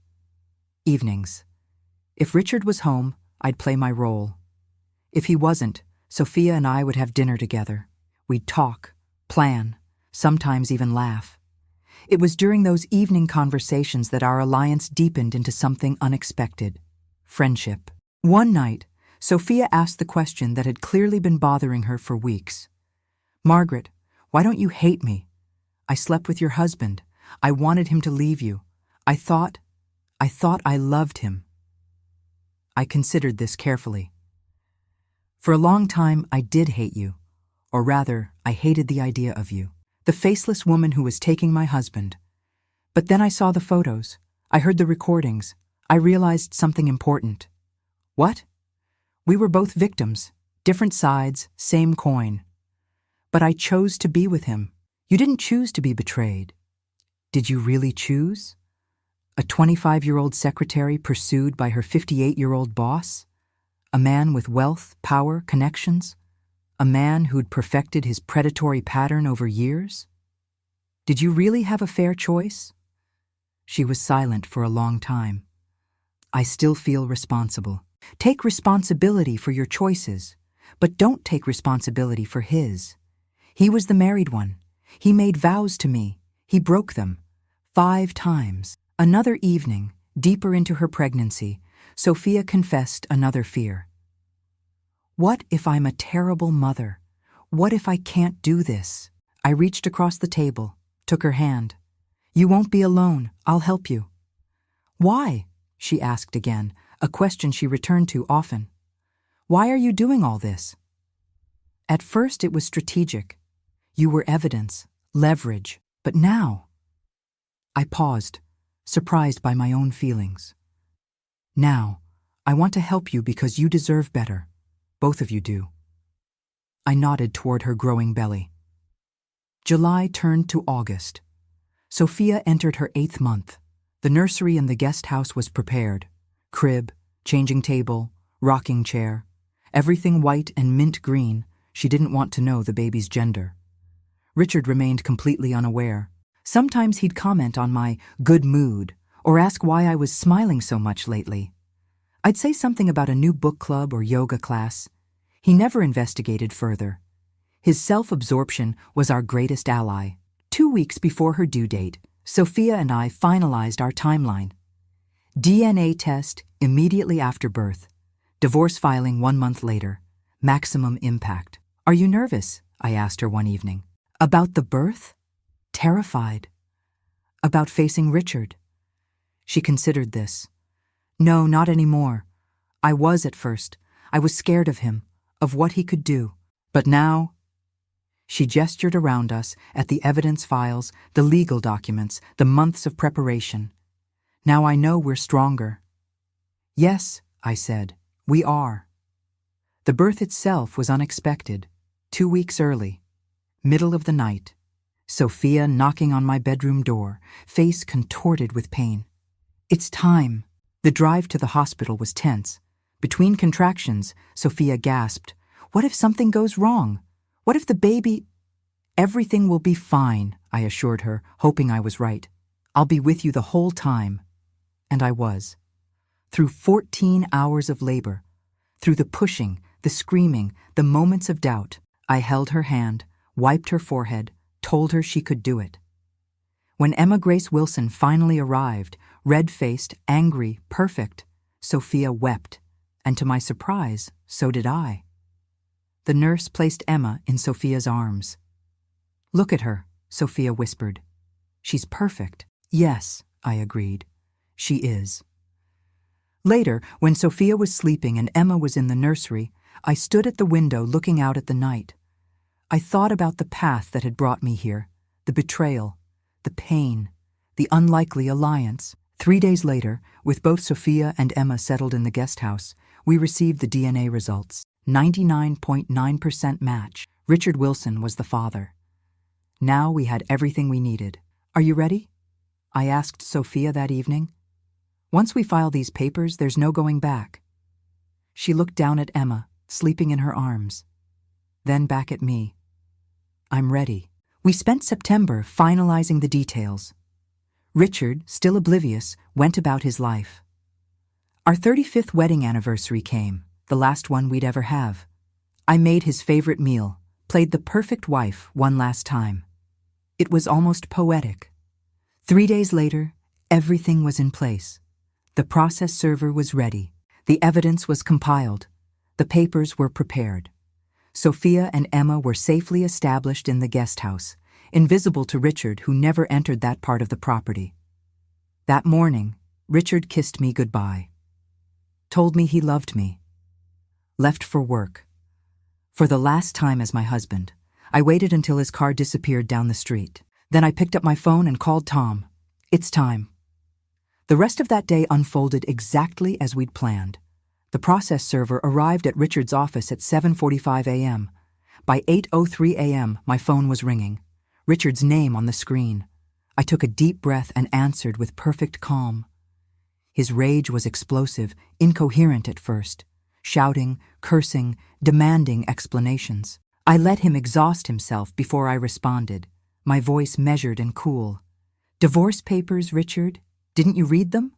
[SPEAKER 1] Evenings. If Richard was home, I'd play my role. If he wasn't, Sophia and I would have dinner together. We'd talk, plan, sometimes even laugh. It was during those evening conversations that our alliance deepened into something unexpected: friendship. One night, Sophia asked the question that had clearly been bothering her for weeks. "Margaret, why don't you hate me? I slept with your husband. I wanted him to leave you. I thought I loved him." I considered this carefully. For a long time, I did hate you. Or rather, I hated the idea of you. The faceless woman who was taking my husband. But then I saw the photos. I heard the recordings. I realized something important. What? We were both victims. Different sides, same coin. But I chose to be with him. You didn't choose to be betrayed. Did you really choose? A 25-year-old secretary pursued by her 58-year-old boss? A man with wealth, power, connections? A man who'd perfected his predatory pattern over years? Did you really have a fair choice? She was silent for a long time. I still feel responsible. Take responsibility for your choices, but don't take responsibility for his. He was the married one. He made vows to me. He broke them. 5 times. Another evening, deeper into her pregnancy, Sophia confessed another fear. What if I'm a terrible mother? What if I can't do this? I reached across the table, took her hand. You won't be alone. I'll help you. Why? She asked again, a question she returned to often. Why are you doing all this? At first it was strategic. You were evidence, leverage, but now... I paused, surprised by my own feelings. Now, I want to help you because you deserve better. Both of you do. I nodded toward her growing belly. July turned to August. Sophia entered her 8th month. The nursery in the guest house was prepared. Crib, changing table, rocking chair. Everything white and mint green. She didn't want to know the baby's gender. Richard remained completely unaware. Sometimes he'd comment on my good mood or ask why I was smiling so much lately. I'd say something about a new book club or yoga class. He never investigated further. His self-absorption was our greatest ally. 2 weeks before her due date, Sophia and I finalized our timeline. DNA test immediately after birth. Divorce filing 1 month later. Maximum impact. Are you nervous? I asked her one evening. About the birth? Terrified. About facing Richard. She considered this. No, not anymore. I was at first. I was scared of him, of what he could do. But now... She gestured around us at the evidence files, the legal documents, the months of preparation. Now I know we're stronger. Yes, I said, we are. The birth itself was unexpected. 2 weeks early. Middle of the night. Sophia knocking on my bedroom door, face contorted with pain. It's time. The drive to the hospital was tense. Between contractions, Sophia gasped, What if something goes wrong? What if the baby... Everything will be fine, I assured her, hoping I was right. I'll be with you the whole time. And I was. Through 14 hours of labor, through the pushing, the screaming, the moments of doubt, I held her hand, wiped her forehead, told her she could do it. When Emma Grace Wilson finally arrived, red-faced, angry, perfect, Sophia wept, and to my surprise, so did I. The nurse placed Emma in Sophia's arms. Look at her, Sophia whispered. She's perfect. Yes, I agreed. She is. Later, when Sophia was sleeping and Emma was in the nursery, I stood at the window looking out at the night. I thought about the path that had brought me here, the betrayal, the pain, the unlikely alliance. 3 days later, with both Sophia and Emma settled in the guest house, we received the DNA results. 99.9% match. Richard Wilson was the father. Now we had everything we needed. Are you ready? I asked Sophia that evening. Once we file these papers, there's no going back. She looked down at Emma, sleeping in her arms. Then back at me. I'm ready. We spent September finalizing the details. Richard, still oblivious, went about his life. Our 35th wedding anniversary came, the last one we'd ever have. I made his favorite meal, played the perfect wife one last time. It was almost poetic. 3 days later, everything was in place. The process server was ready. The evidence was compiled. The papers were prepared. Sophia and Emma were safely established in the guest house, invisible to Richard, who never entered that part of the property. That morning, Richard kissed me goodbye. Told me he loved me. Left for work. For the last time as my husband, I waited until his car disappeared down the street. Then I picked up my phone and called Tom. It's time. The rest of that day unfolded exactly as we'd planned. The process server arrived at Richard's office at 7:45 a.m. By 8:03 a.m., my phone was ringing. Richard's name on the screen. I took a deep breath and answered with perfect calm. His rage was explosive, incoherent at first, shouting, cursing, demanding explanations. I let him exhaust himself before I responded, my voice measured and cool. Divorce papers, Richard? Didn't you read them?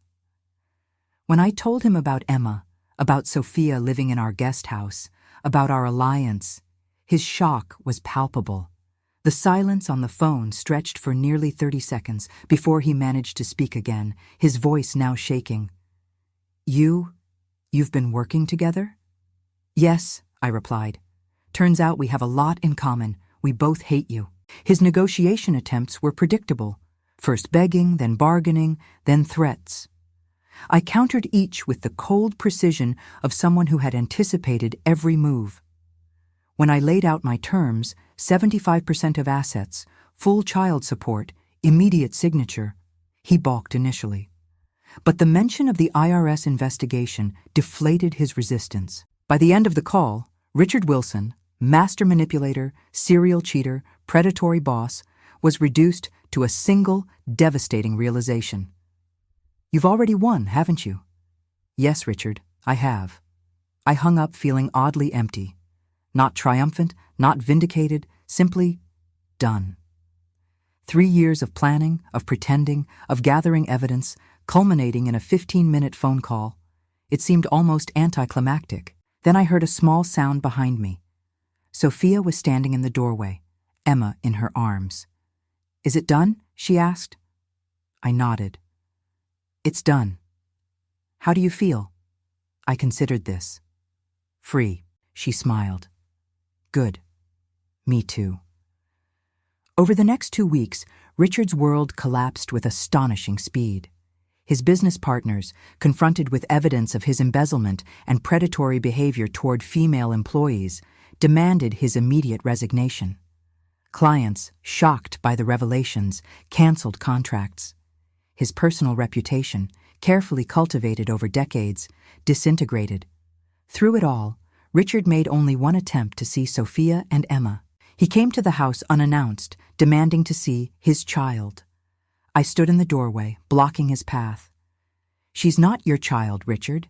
[SPEAKER 1] When I told him about Emma, about Sophia living in our guest house, about our alliance, his shock was palpable. The silence on the phone stretched for nearly 30 seconds before he managed to speak again, his voice now shaking. You've been working together? Yes, I replied. Turns out we have a lot in common. We both hate you. His negotiation attempts were predictable. First begging, then bargaining, then threats. I countered each with the cold precision of someone who had anticipated every move. When I laid out my terms, 75% of assets, full child support, immediate signature, he balked initially. But the mention of the IRS investigation deflated his resistance. By the end of the call, Richard Wilson, master manipulator, serial cheater, predatory boss, was reduced to a single, devastating realization. You've already won, haven't you? Yes, Richard, I have. I hung up feeling oddly empty. Not triumphant, not vindicated, simply done. 3 years of planning, of pretending, of gathering evidence, culminating in a 15-minute phone call. It seemed almost anticlimactic. Then I heard a small sound behind me. Sophia was standing in the doorway, Emma in her arms. Is it done? She asked. I nodded. It's done. How do you feel? I considered this. Free, she smiled. Good. Me too. Over the next 2 weeks, Richard's world collapsed with astonishing speed. His business partners, confronted with evidence of his embezzlement and predatory behavior toward female employees, demanded his immediate resignation. Clients, shocked by the revelations, canceled contracts. His personal reputation, carefully cultivated over decades, disintegrated. Through it all, Richard made only one attempt to see Sophia and Emma. He came to the house unannounced, demanding to see his child. I stood in the doorway, blocking his path. She's not your child, Richard.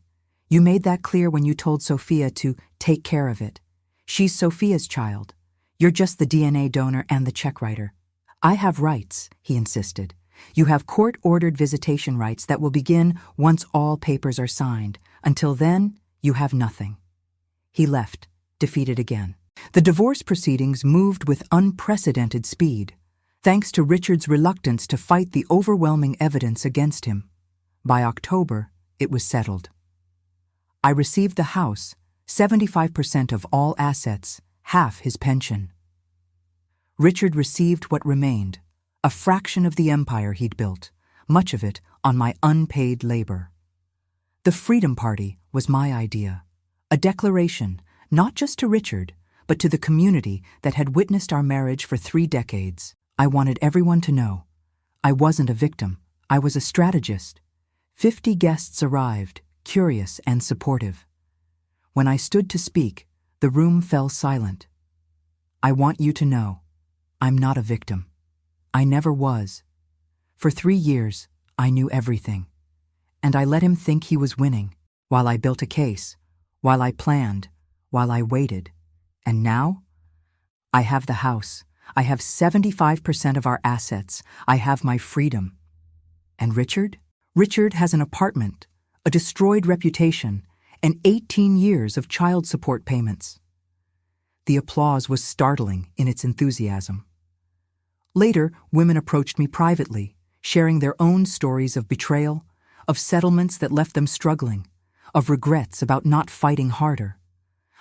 [SPEAKER 1] You made that clear when you told Sophia to take care of it. She's Sophia's child. You're just the DNA donor and the check writer. I have rights, he insisted. You have court-ordered visitation rights that will begin once all papers are signed. Until then, you have nothing. He left, defeated again. The divorce proceedings moved with unprecedented speed, thanks to Richard's reluctance to fight the overwhelming evidence against him. By October, it was settled. I received the house, 75% of all assets, half his pension. Richard received what remained, a fraction of the empire he'd built, much of it on my unpaid labor. The Freedom Party was my idea, a declaration, not just to Richard, but to the community that had witnessed our marriage for 3 decades. I wanted everyone to know. I wasn't a victim. I was a strategist. 50 guests arrived, curious and supportive. When I stood to speak, the room fell silent. I want you to know, I'm not a victim. I never was. For 3 years, I knew everything. And I let him think he was winning, while I built a case, while I planned, while I waited. And now? I have the house. I have 75% of our assets. I have my freedom. And Richard? Richard has an apartment, a destroyed reputation, and 18 years of child support payments. The applause was startling in its enthusiasm. Later, women approached me privately, sharing their own stories of betrayal, of settlements that left them struggling, of regrets about not fighting harder.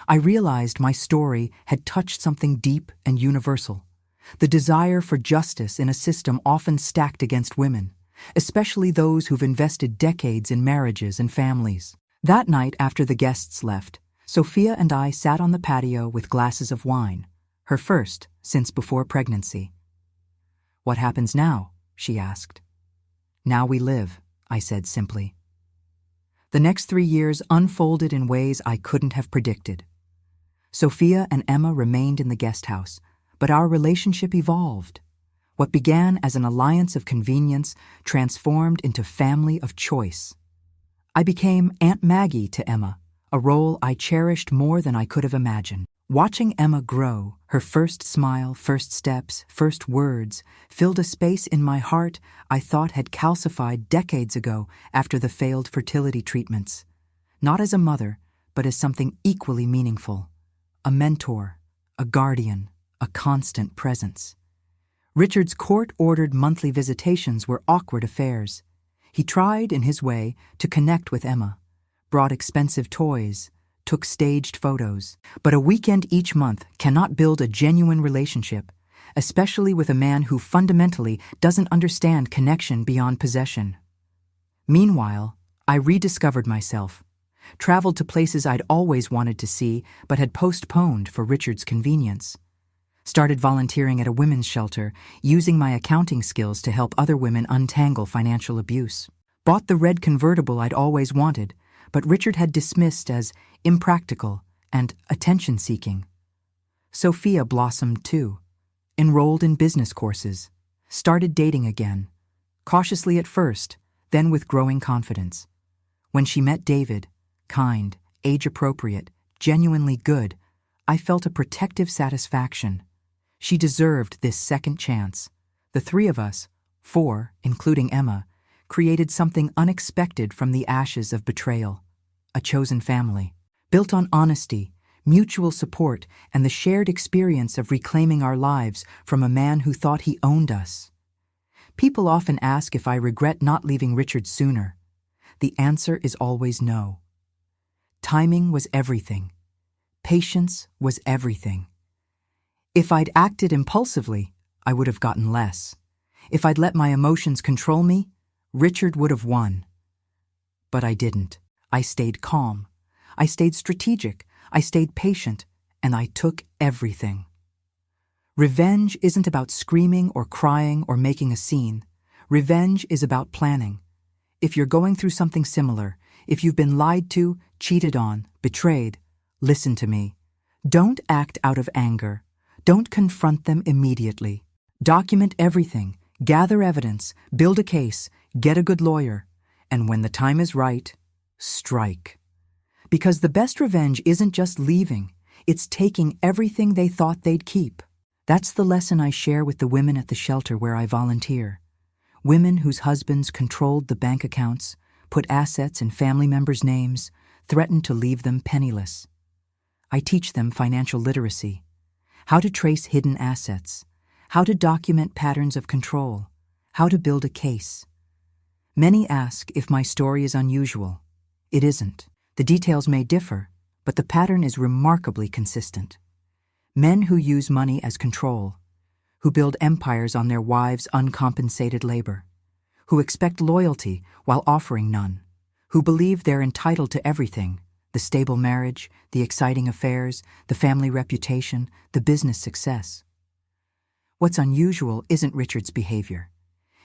[SPEAKER 1] I realized my story had touched something deep and universal, the desire for justice in a system often stacked against women, especially those who've invested decades in marriages and families. That night, after the guests left, Sophia and I sat on the patio with glasses of wine, her first since before pregnancy. What happens now? She asked. Now we live, I said simply. The next 3 years unfolded in ways I couldn't have predicted. Sophia and Emma remained in the guest house, but our relationship evolved. What began as an alliance of convenience transformed into family of choice. I became Aunt Maggie to Emma, a role I cherished more than I could have imagined. Watching Emma grow, her first smile, first steps, first words, filled a space in my heart I thought had calcified decades ago after the failed fertility treatments. Not as a mother, but as something equally meaningful. A mentor, a guardian, a constant presence. Richard's court-ordered monthly visitations were awkward affairs. He tried, in his way, to connect with Emma, brought expensive toys, took staged photos. But a weekend each month cannot build a genuine relationship, especially with a man who fundamentally doesn't understand connection beyond possession. Meanwhile, I rediscovered myself, traveled to places I'd always wanted to see but had postponed for Richard's convenience. Started volunteering at a women's shelter, using my accounting skills to help other women untangle financial abuse. Bought the red convertible I'd always wanted, but Richard had dismissed as impractical and attention-seeking. Sophia blossomed too, enrolled in business courses, started dating again, cautiously at first, then with growing confidence. When she met David, kind, age-appropriate, genuinely good, I felt a protective satisfaction. She deserved this second chance. The three of us, 4, including Emma, created something unexpected from the ashes of betrayal. A chosen family, built on honesty, mutual support, and the shared experience of reclaiming our lives from a man who thought he owned us. People often ask if I regret not leaving Richard sooner. The answer is always no. Timing was everything. Patience was everything. If I'd acted impulsively, I would have gotten less. If I'd let my emotions control me, Richard would have won. But I didn't. I stayed calm. I stayed strategic. I stayed patient. And I took everything. Revenge isn't about screaming or crying or making a scene. Revenge is about planning. If you're going through something similar, if you've been lied to, cheated on, betrayed, listen to me. Don't act out of anger. Don't confront them immediately. Document everything, gather evidence, build a case, get a good lawyer, and when the time is right, strike. Because the best revenge isn't just leaving, it's taking everything they thought they'd keep. That's the lesson I share with the women at the shelter where I volunteer. Women whose husbands controlled the bank accounts, put assets in family members' names, threatened to leave them penniless. I teach them financial literacy, how to trace hidden assets, how to document patterns of control, how to build a case. Many ask if my story is unusual. It isn't. The details may differ, but the pattern is remarkably consistent. Men who use money as control, who build empires on their wives' uncompensated labor, who expect loyalty while offering none, who believe they're entitled to everything: the stable marriage, the exciting affairs, the family reputation, the business success. What's unusual isn't Richard's behavior.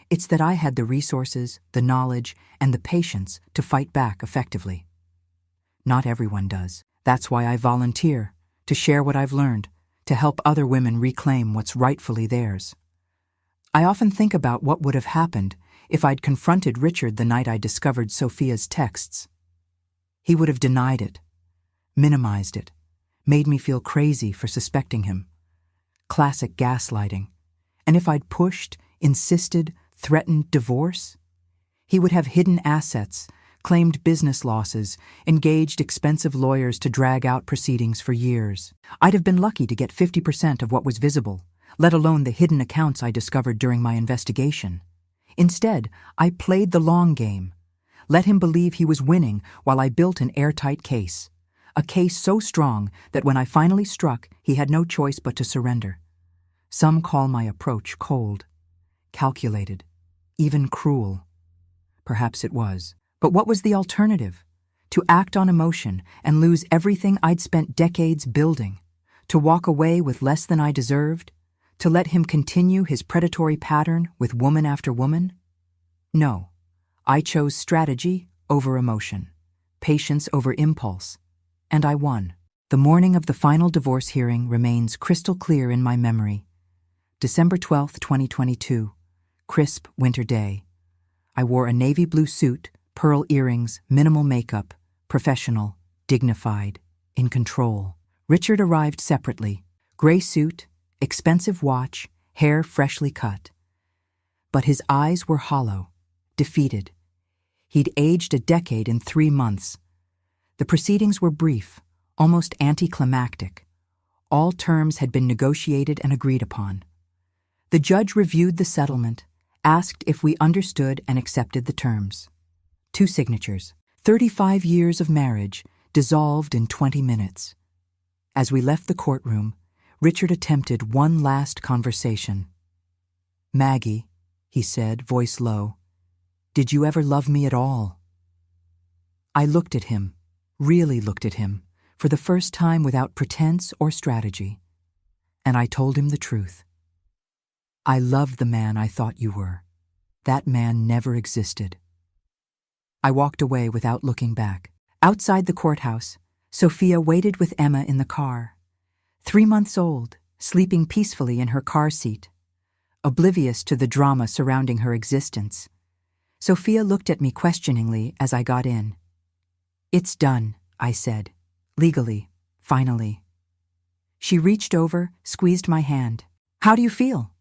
[SPEAKER 1] It's that I had the resources, the knowledge, and the patience to fight back effectively. Not everyone does. That's why I volunteer, to share what I've learned, to help other women reclaim what's rightfully theirs. I often think about what would have happened if I'd confronted Richard the night I discovered Sophia's texts. He would have denied it, minimized it, made me feel crazy for suspecting him. Classic gaslighting. And if I'd pushed, insisted, threatened divorce, he would have hidden assets, claimed business losses, engaged expensive lawyers to drag out proceedings for years. I'd have been lucky to get 50% of what was visible, let alone the hidden accounts I discovered during my investigation. Instead, I played the long game, let him believe he was winning while I built an airtight case. A case so strong that when I finally struck, he had no choice but to surrender. Some call my approach cold, calculated, even cruel. Perhaps it was. But what was the alternative? To act on emotion and lose everything I'd spent decades building? To walk away with less than I deserved? To let him continue his predatory pattern with woman after woman? No. I chose strategy over emotion, patience over impulse, and I won. The morning of the final divorce hearing remains crystal clear in my memory. December 12, 2022, crisp winter day. I wore a navy blue suit, pearl earrings, minimal makeup, professional, dignified, in control. Richard arrived separately, gray suit, expensive watch, hair freshly cut. But his eyes were hollow, defeated. He'd aged a decade in 3 months. The proceedings were brief, almost anticlimactic. All terms had been negotiated and agreed upon. The judge reviewed the settlement, asked if we understood and accepted the terms. 2 signatures. 35 years of marriage, dissolved in 20 minutes. As we left the courtroom, Richard attempted one last conversation. "Maggie," he said, voice low, "did you ever love me at all?" I looked at him, really looked at him, for the first time without pretense or strategy. And I told him the truth. I loved the man I thought you were. That man never existed. I walked away without looking back. Outside the courthouse, Sophia waited with Emma in the car. 3 months old, sleeping peacefully in her car seat, oblivious to the drama surrounding her existence. Sophia looked at me questioningly as I got in. "It's done," I said, legally, finally. She reached over, squeezed my hand. "How do you feel?"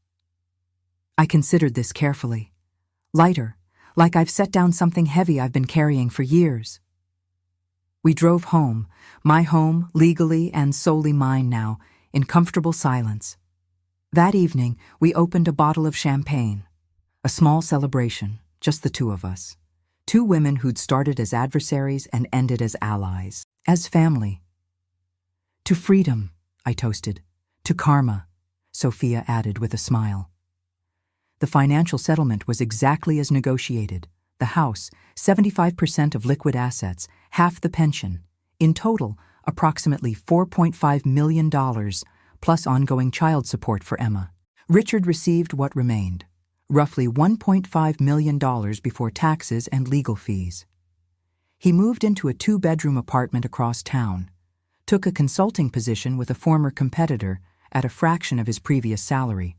[SPEAKER 1] I considered this carefully. Lighter, like I've set down something heavy I've been carrying for years. We drove home, my home, legally and solely mine now, in comfortable silence. That evening, we opened a bottle of champagne. A small celebration, just the two of us. 2 women who'd started as adversaries and ended as allies, as family. "To freedom," I toasted. "To karma," Sophia added with a smile. The financial settlement was exactly as negotiated. The house, 75% of liquid assets, half the pension. In total, approximately $4.5 million, plus ongoing child support for Emma. Richard received what remained, roughly $1.5 million before taxes and legal fees. He moved into a 2-bedroom apartment across town, took a consulting position with a former competitor at a fraction of his previous salary.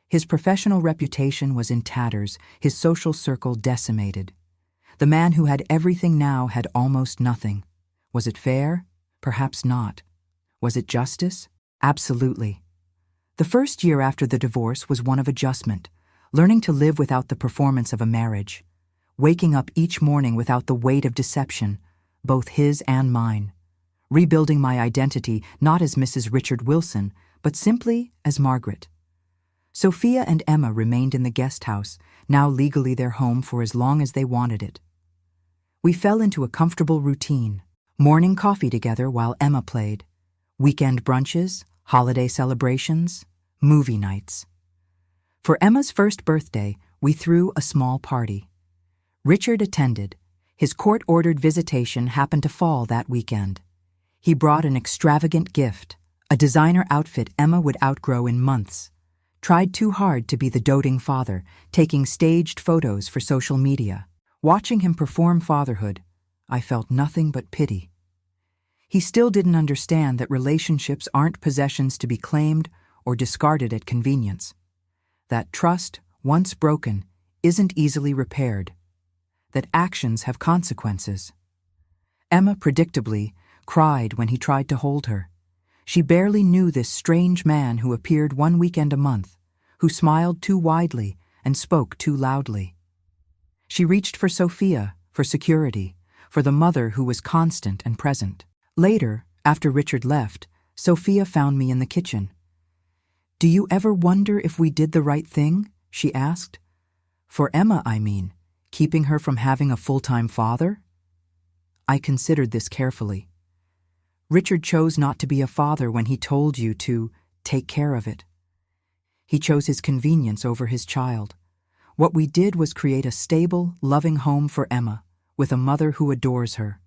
[SPEAKER 1] His professional reputation was in tatters, his social circle decimated. The man who had everything now had almost nothing. Was it fair? Perhaps not. Was it justice? Absolutely. The first year after the divorce was one of adjustment, learning to live without the performance of a marriage, waking up each morning without the weight of deception, both his and mine, rebuilding my identity not as Mrs. Richard Wilson, but simply as Margaret. Sophia and Emma remained in the guest house, now legally their home for as long as they wanted it. We fell into a comfortable routine, morning coffee together while Emma played, weekend brunches, holiday celebrations, movie nights. For Emma's first birthday, we threw a small party. Richard attended. His court-ordered visitation happened to fall that weekend. He brought an extravagant gift, a designer outfit Emma would outgrow in months. Tried too hard to be the doting father, taking staged photos for social media. Watching him perform fatherhood, I felt nothing but pity. He still didn't understand that relationships aren't possessions to be claimed or discarded at convenience. That trust, once broken, isn't easily repaired. That actions have consequences. Emma, predictably, cried when he tried to hold her. She barely knew this strange man who appeared one weekend a month, who smiled too widely and spoke too loudly. She reached for Sophia, for security, for the mother who was constant and present. Later, after Richard left, Sophia found me in the kitchen. "Do you ever wonder if we did the right thing?" she asked. "For Emma, I mean, keeping her from having a full-time father?" I considered this carefully. Richard chose not to be a father when he told you to take care of it. He chose his convenience over his child. What we did was create a stable, loving home for Emma, with a mother who adores her.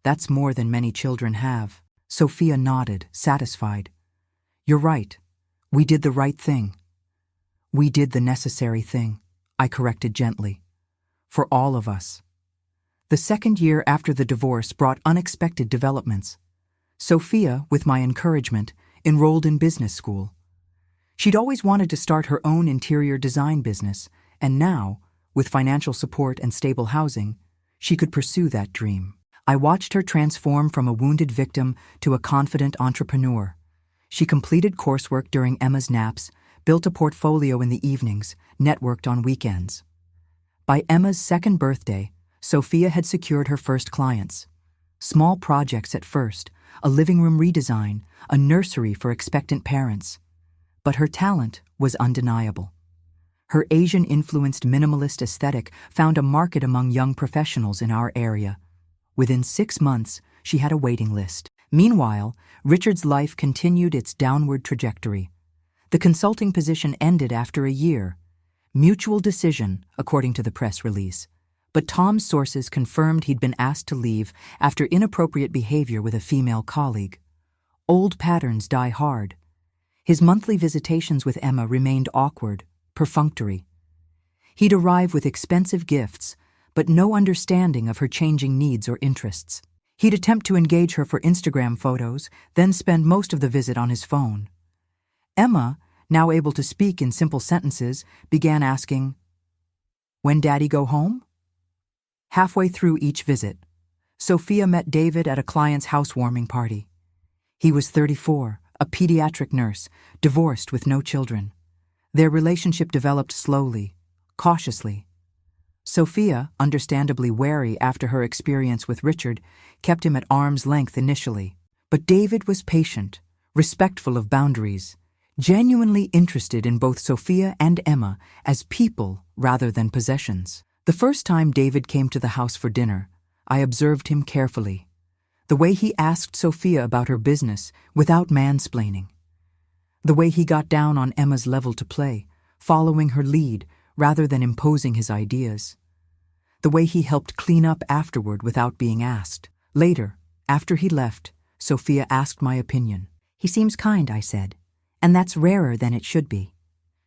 [SPEAKER 1] That's more than many children have. Sophia nodded, satisfied. "You're right. We did the right thing." "We did the necessary thing," I corrected gently. "For all of us." The second year after the divorce brought unexpected developments. Sophia, with my encouragement, enrolled in business school. She'd always wanted to start her own interior design business, and now, with financial support and stable housing, she could pursue that dream. I watched her transform from a wounded victim to a confident entrepreneur. She completed coursework during Emma's naps, built a portfolio in the evenings, networked on weekends. By Emma's second birthday, Sophia had secured her first clients. Small projects at first, a living room redesign, a nursery for expectant parents. But her talent was undeniable. Her Asian-influenced minimalist aesthetic found a market among young professionals in our area. Within 6 months, She had a waiting list. Meanwhile, Richard's life continued its downward trajectory. The consulting position ended after a year. Mutual decision, according to the press release. But Tom's sources confirmed he'd been asked to leave after inappropriate behavior with a female colleague. Old patterns die hard. His monthly visitations with Emma remained awkward, perfunctory. He'd arrive with expensive gifts, but no understanding of her changing needs or interests. He'd attempt to engage her for Instagram photos, then spend most of the visit on his phone. Emma, now able to speak in simple sentences, began asking, "When Daddy go home?" Halfway through each visit, Sophia met David at a client's housewarming party. He was 34, a pediatric nurse, divorced with no children. Their relationship developed slowly, cautiously. Sophia, understandably wary after her experience with Richard, kept him at arm's length initially. But David was patient, respectful of boundaries, genuinely interested in both Sophia and Emma as people rather than possessions. The first time David came to the house for dinner, I observed him carefully. The way he asked Sophia about her business without mansplaining. The way he got down on Emma's level to play, following her lead rather than imposing his ideas. The way he helped clean up afterward without being asked. Later, after he left, Sophia asked my opinion. "He seems kind," I said, "and that's rarer than it should be."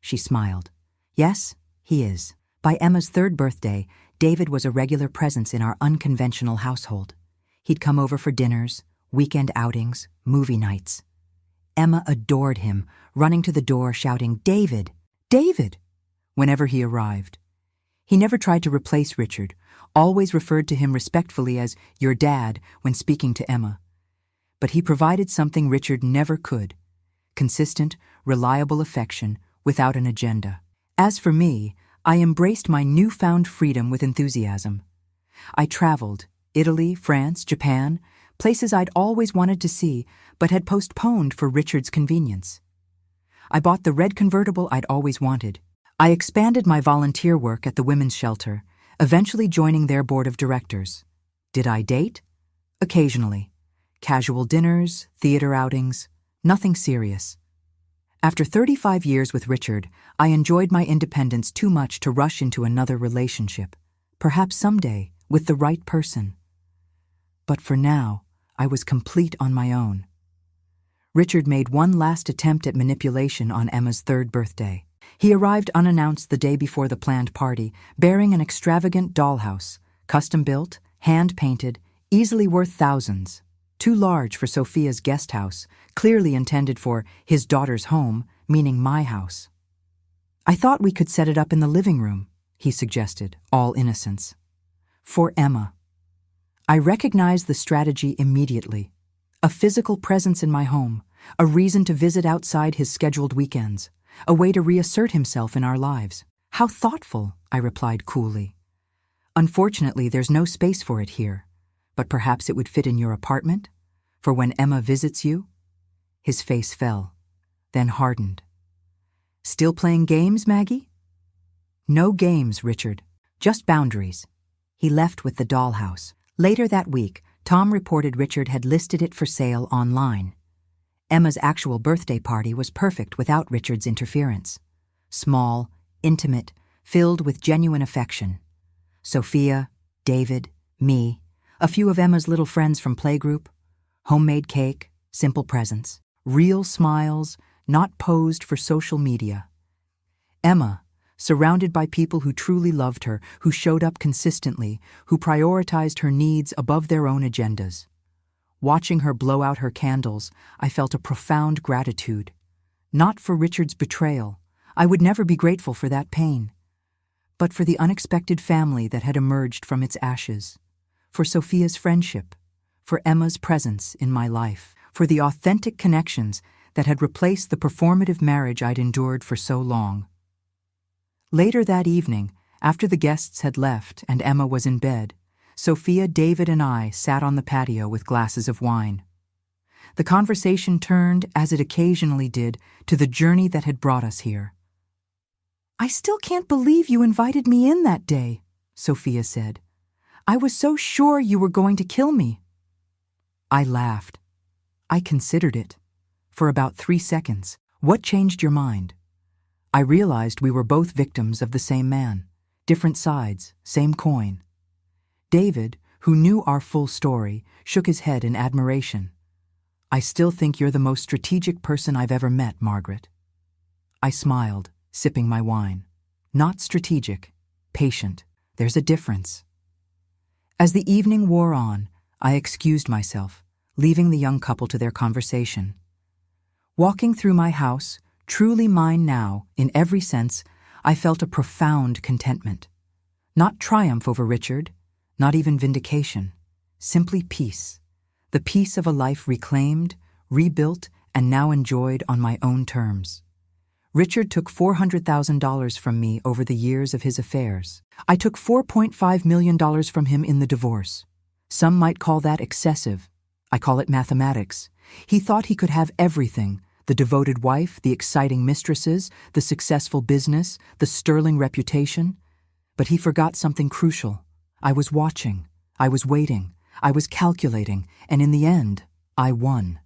[SPEAKER 1] She smiled. "Yes, he is." By Emma's 3rd birthday, David was a regular presence in our unconventional household. He'd come over for dinners, weekend outings, movie nights. Emma adored him, running to the door shouting, "David! David!" whenever he arrived. He never tried to replace Richard, always referred to him respectfully as "your dad" when speaking to Emma. But he provided something Richard never could: consistent, reliable affection without an agenda. As for me, I embraced my newfound freedom with enthusiasm. I traveled, Italy, France, Japan, places I'd always wanted to see but had postponed for Richard's convenience. I bought the red convertible I'd always wanted. I expanded my volunteer work at the women's shelter, eventually joining their board of directors. Did I date? Occasionally. Casual dinners, theater outings, nothing serious. After 35 years with Richard, I enjoyed my independence too much to rush into another relationship, perhaps someday, with the right person. But for now, I was complete on my own. Richard made one last attempt at manipulation on Emma's 3rd birthday. He arrived unannounced the day before the planned party, bearing an extravagant dollhouse, custom-built, hand-painted, easily worth thousands. Too large for Sophia's guest house, clearly intended for his daughter's home, meaning my house. "I thought we could set it up in the living room," he suggested, all innocence. For Emma. I recognized the strategy immediately. A physical presence in my home, a reason to visit outside his scheduled weekends, a way to reassert himself in our lives. "How thoughtful," I replied coolly. "Unfortunately, there's no space for it here. But perhaps it would fit in your apartment? For when Emma visits you?" His face fell, then hardened. "Still playing games, Maggie?" "No games, Richard. Just boundaries." He left with the dollhouse. Later that week, Tom reported Richard had listed it for sale online. Emma's actual birthday party was perfect without Richard's interference. Small, intimate, filled with genuine affection. Sophia, David, me, a few of Emma's little friends from playgroup, homemade cake, simple presents, real smiles, not posed for social media. Emma, surrounded by people who truly loved her, who showed up consistently, who prioritized her needs above their own agendas. Watching her blow out her candles, I felt a profound gratitude. Not for Richard's betrayal, I would never be grateful for that pain, but for the unexpected family that had emerged from its ashes. For Sophia's friendship, for Emma's presence in my life, for the authentic connections that had replaced the performative marriage I'd endured for so long. Later that evening, after the guests had left and Emma was in bed, Sophia, David, and I sat on the patio with glasses of wine. The conversation turned, as it occasionally did, to the journey that had brought us here. "I still can't believe you invited me in that day," Sophia said. "I was so sure you were going to kill me." I laughed. I considered it. For about 3 seconds. What changed your mind? I realized we were both victims of the same man. Different sides, same coin. David, who knew our full story, shook his head in admiration. I still think you're the most strategic person I've ever met, Margaret. I smiled, sipping my wine. Not strategic, patient. There's a difference. As the evening wore on, I excused myself, leaving the young couple to their conversation. Walking through my house, truly mine now, in every sense, I felt a profound contentment. Not triumph over Richard, not even vindication, simply peace. The peace of a life reclaimed, rebuilt, and now enjoyed on my own terms. Richard took $400,000 from me over the years of his affairs. I took $4.5 million from him in the divorce. Some might call that excessive. I call it mathematics. He thought he could have everything: the devoted wife, the exciting mistresses, the successful business, the sterling reputation. But he forgot something crucial. I was watching, I was waiting, I was calculating, and in the end, I won.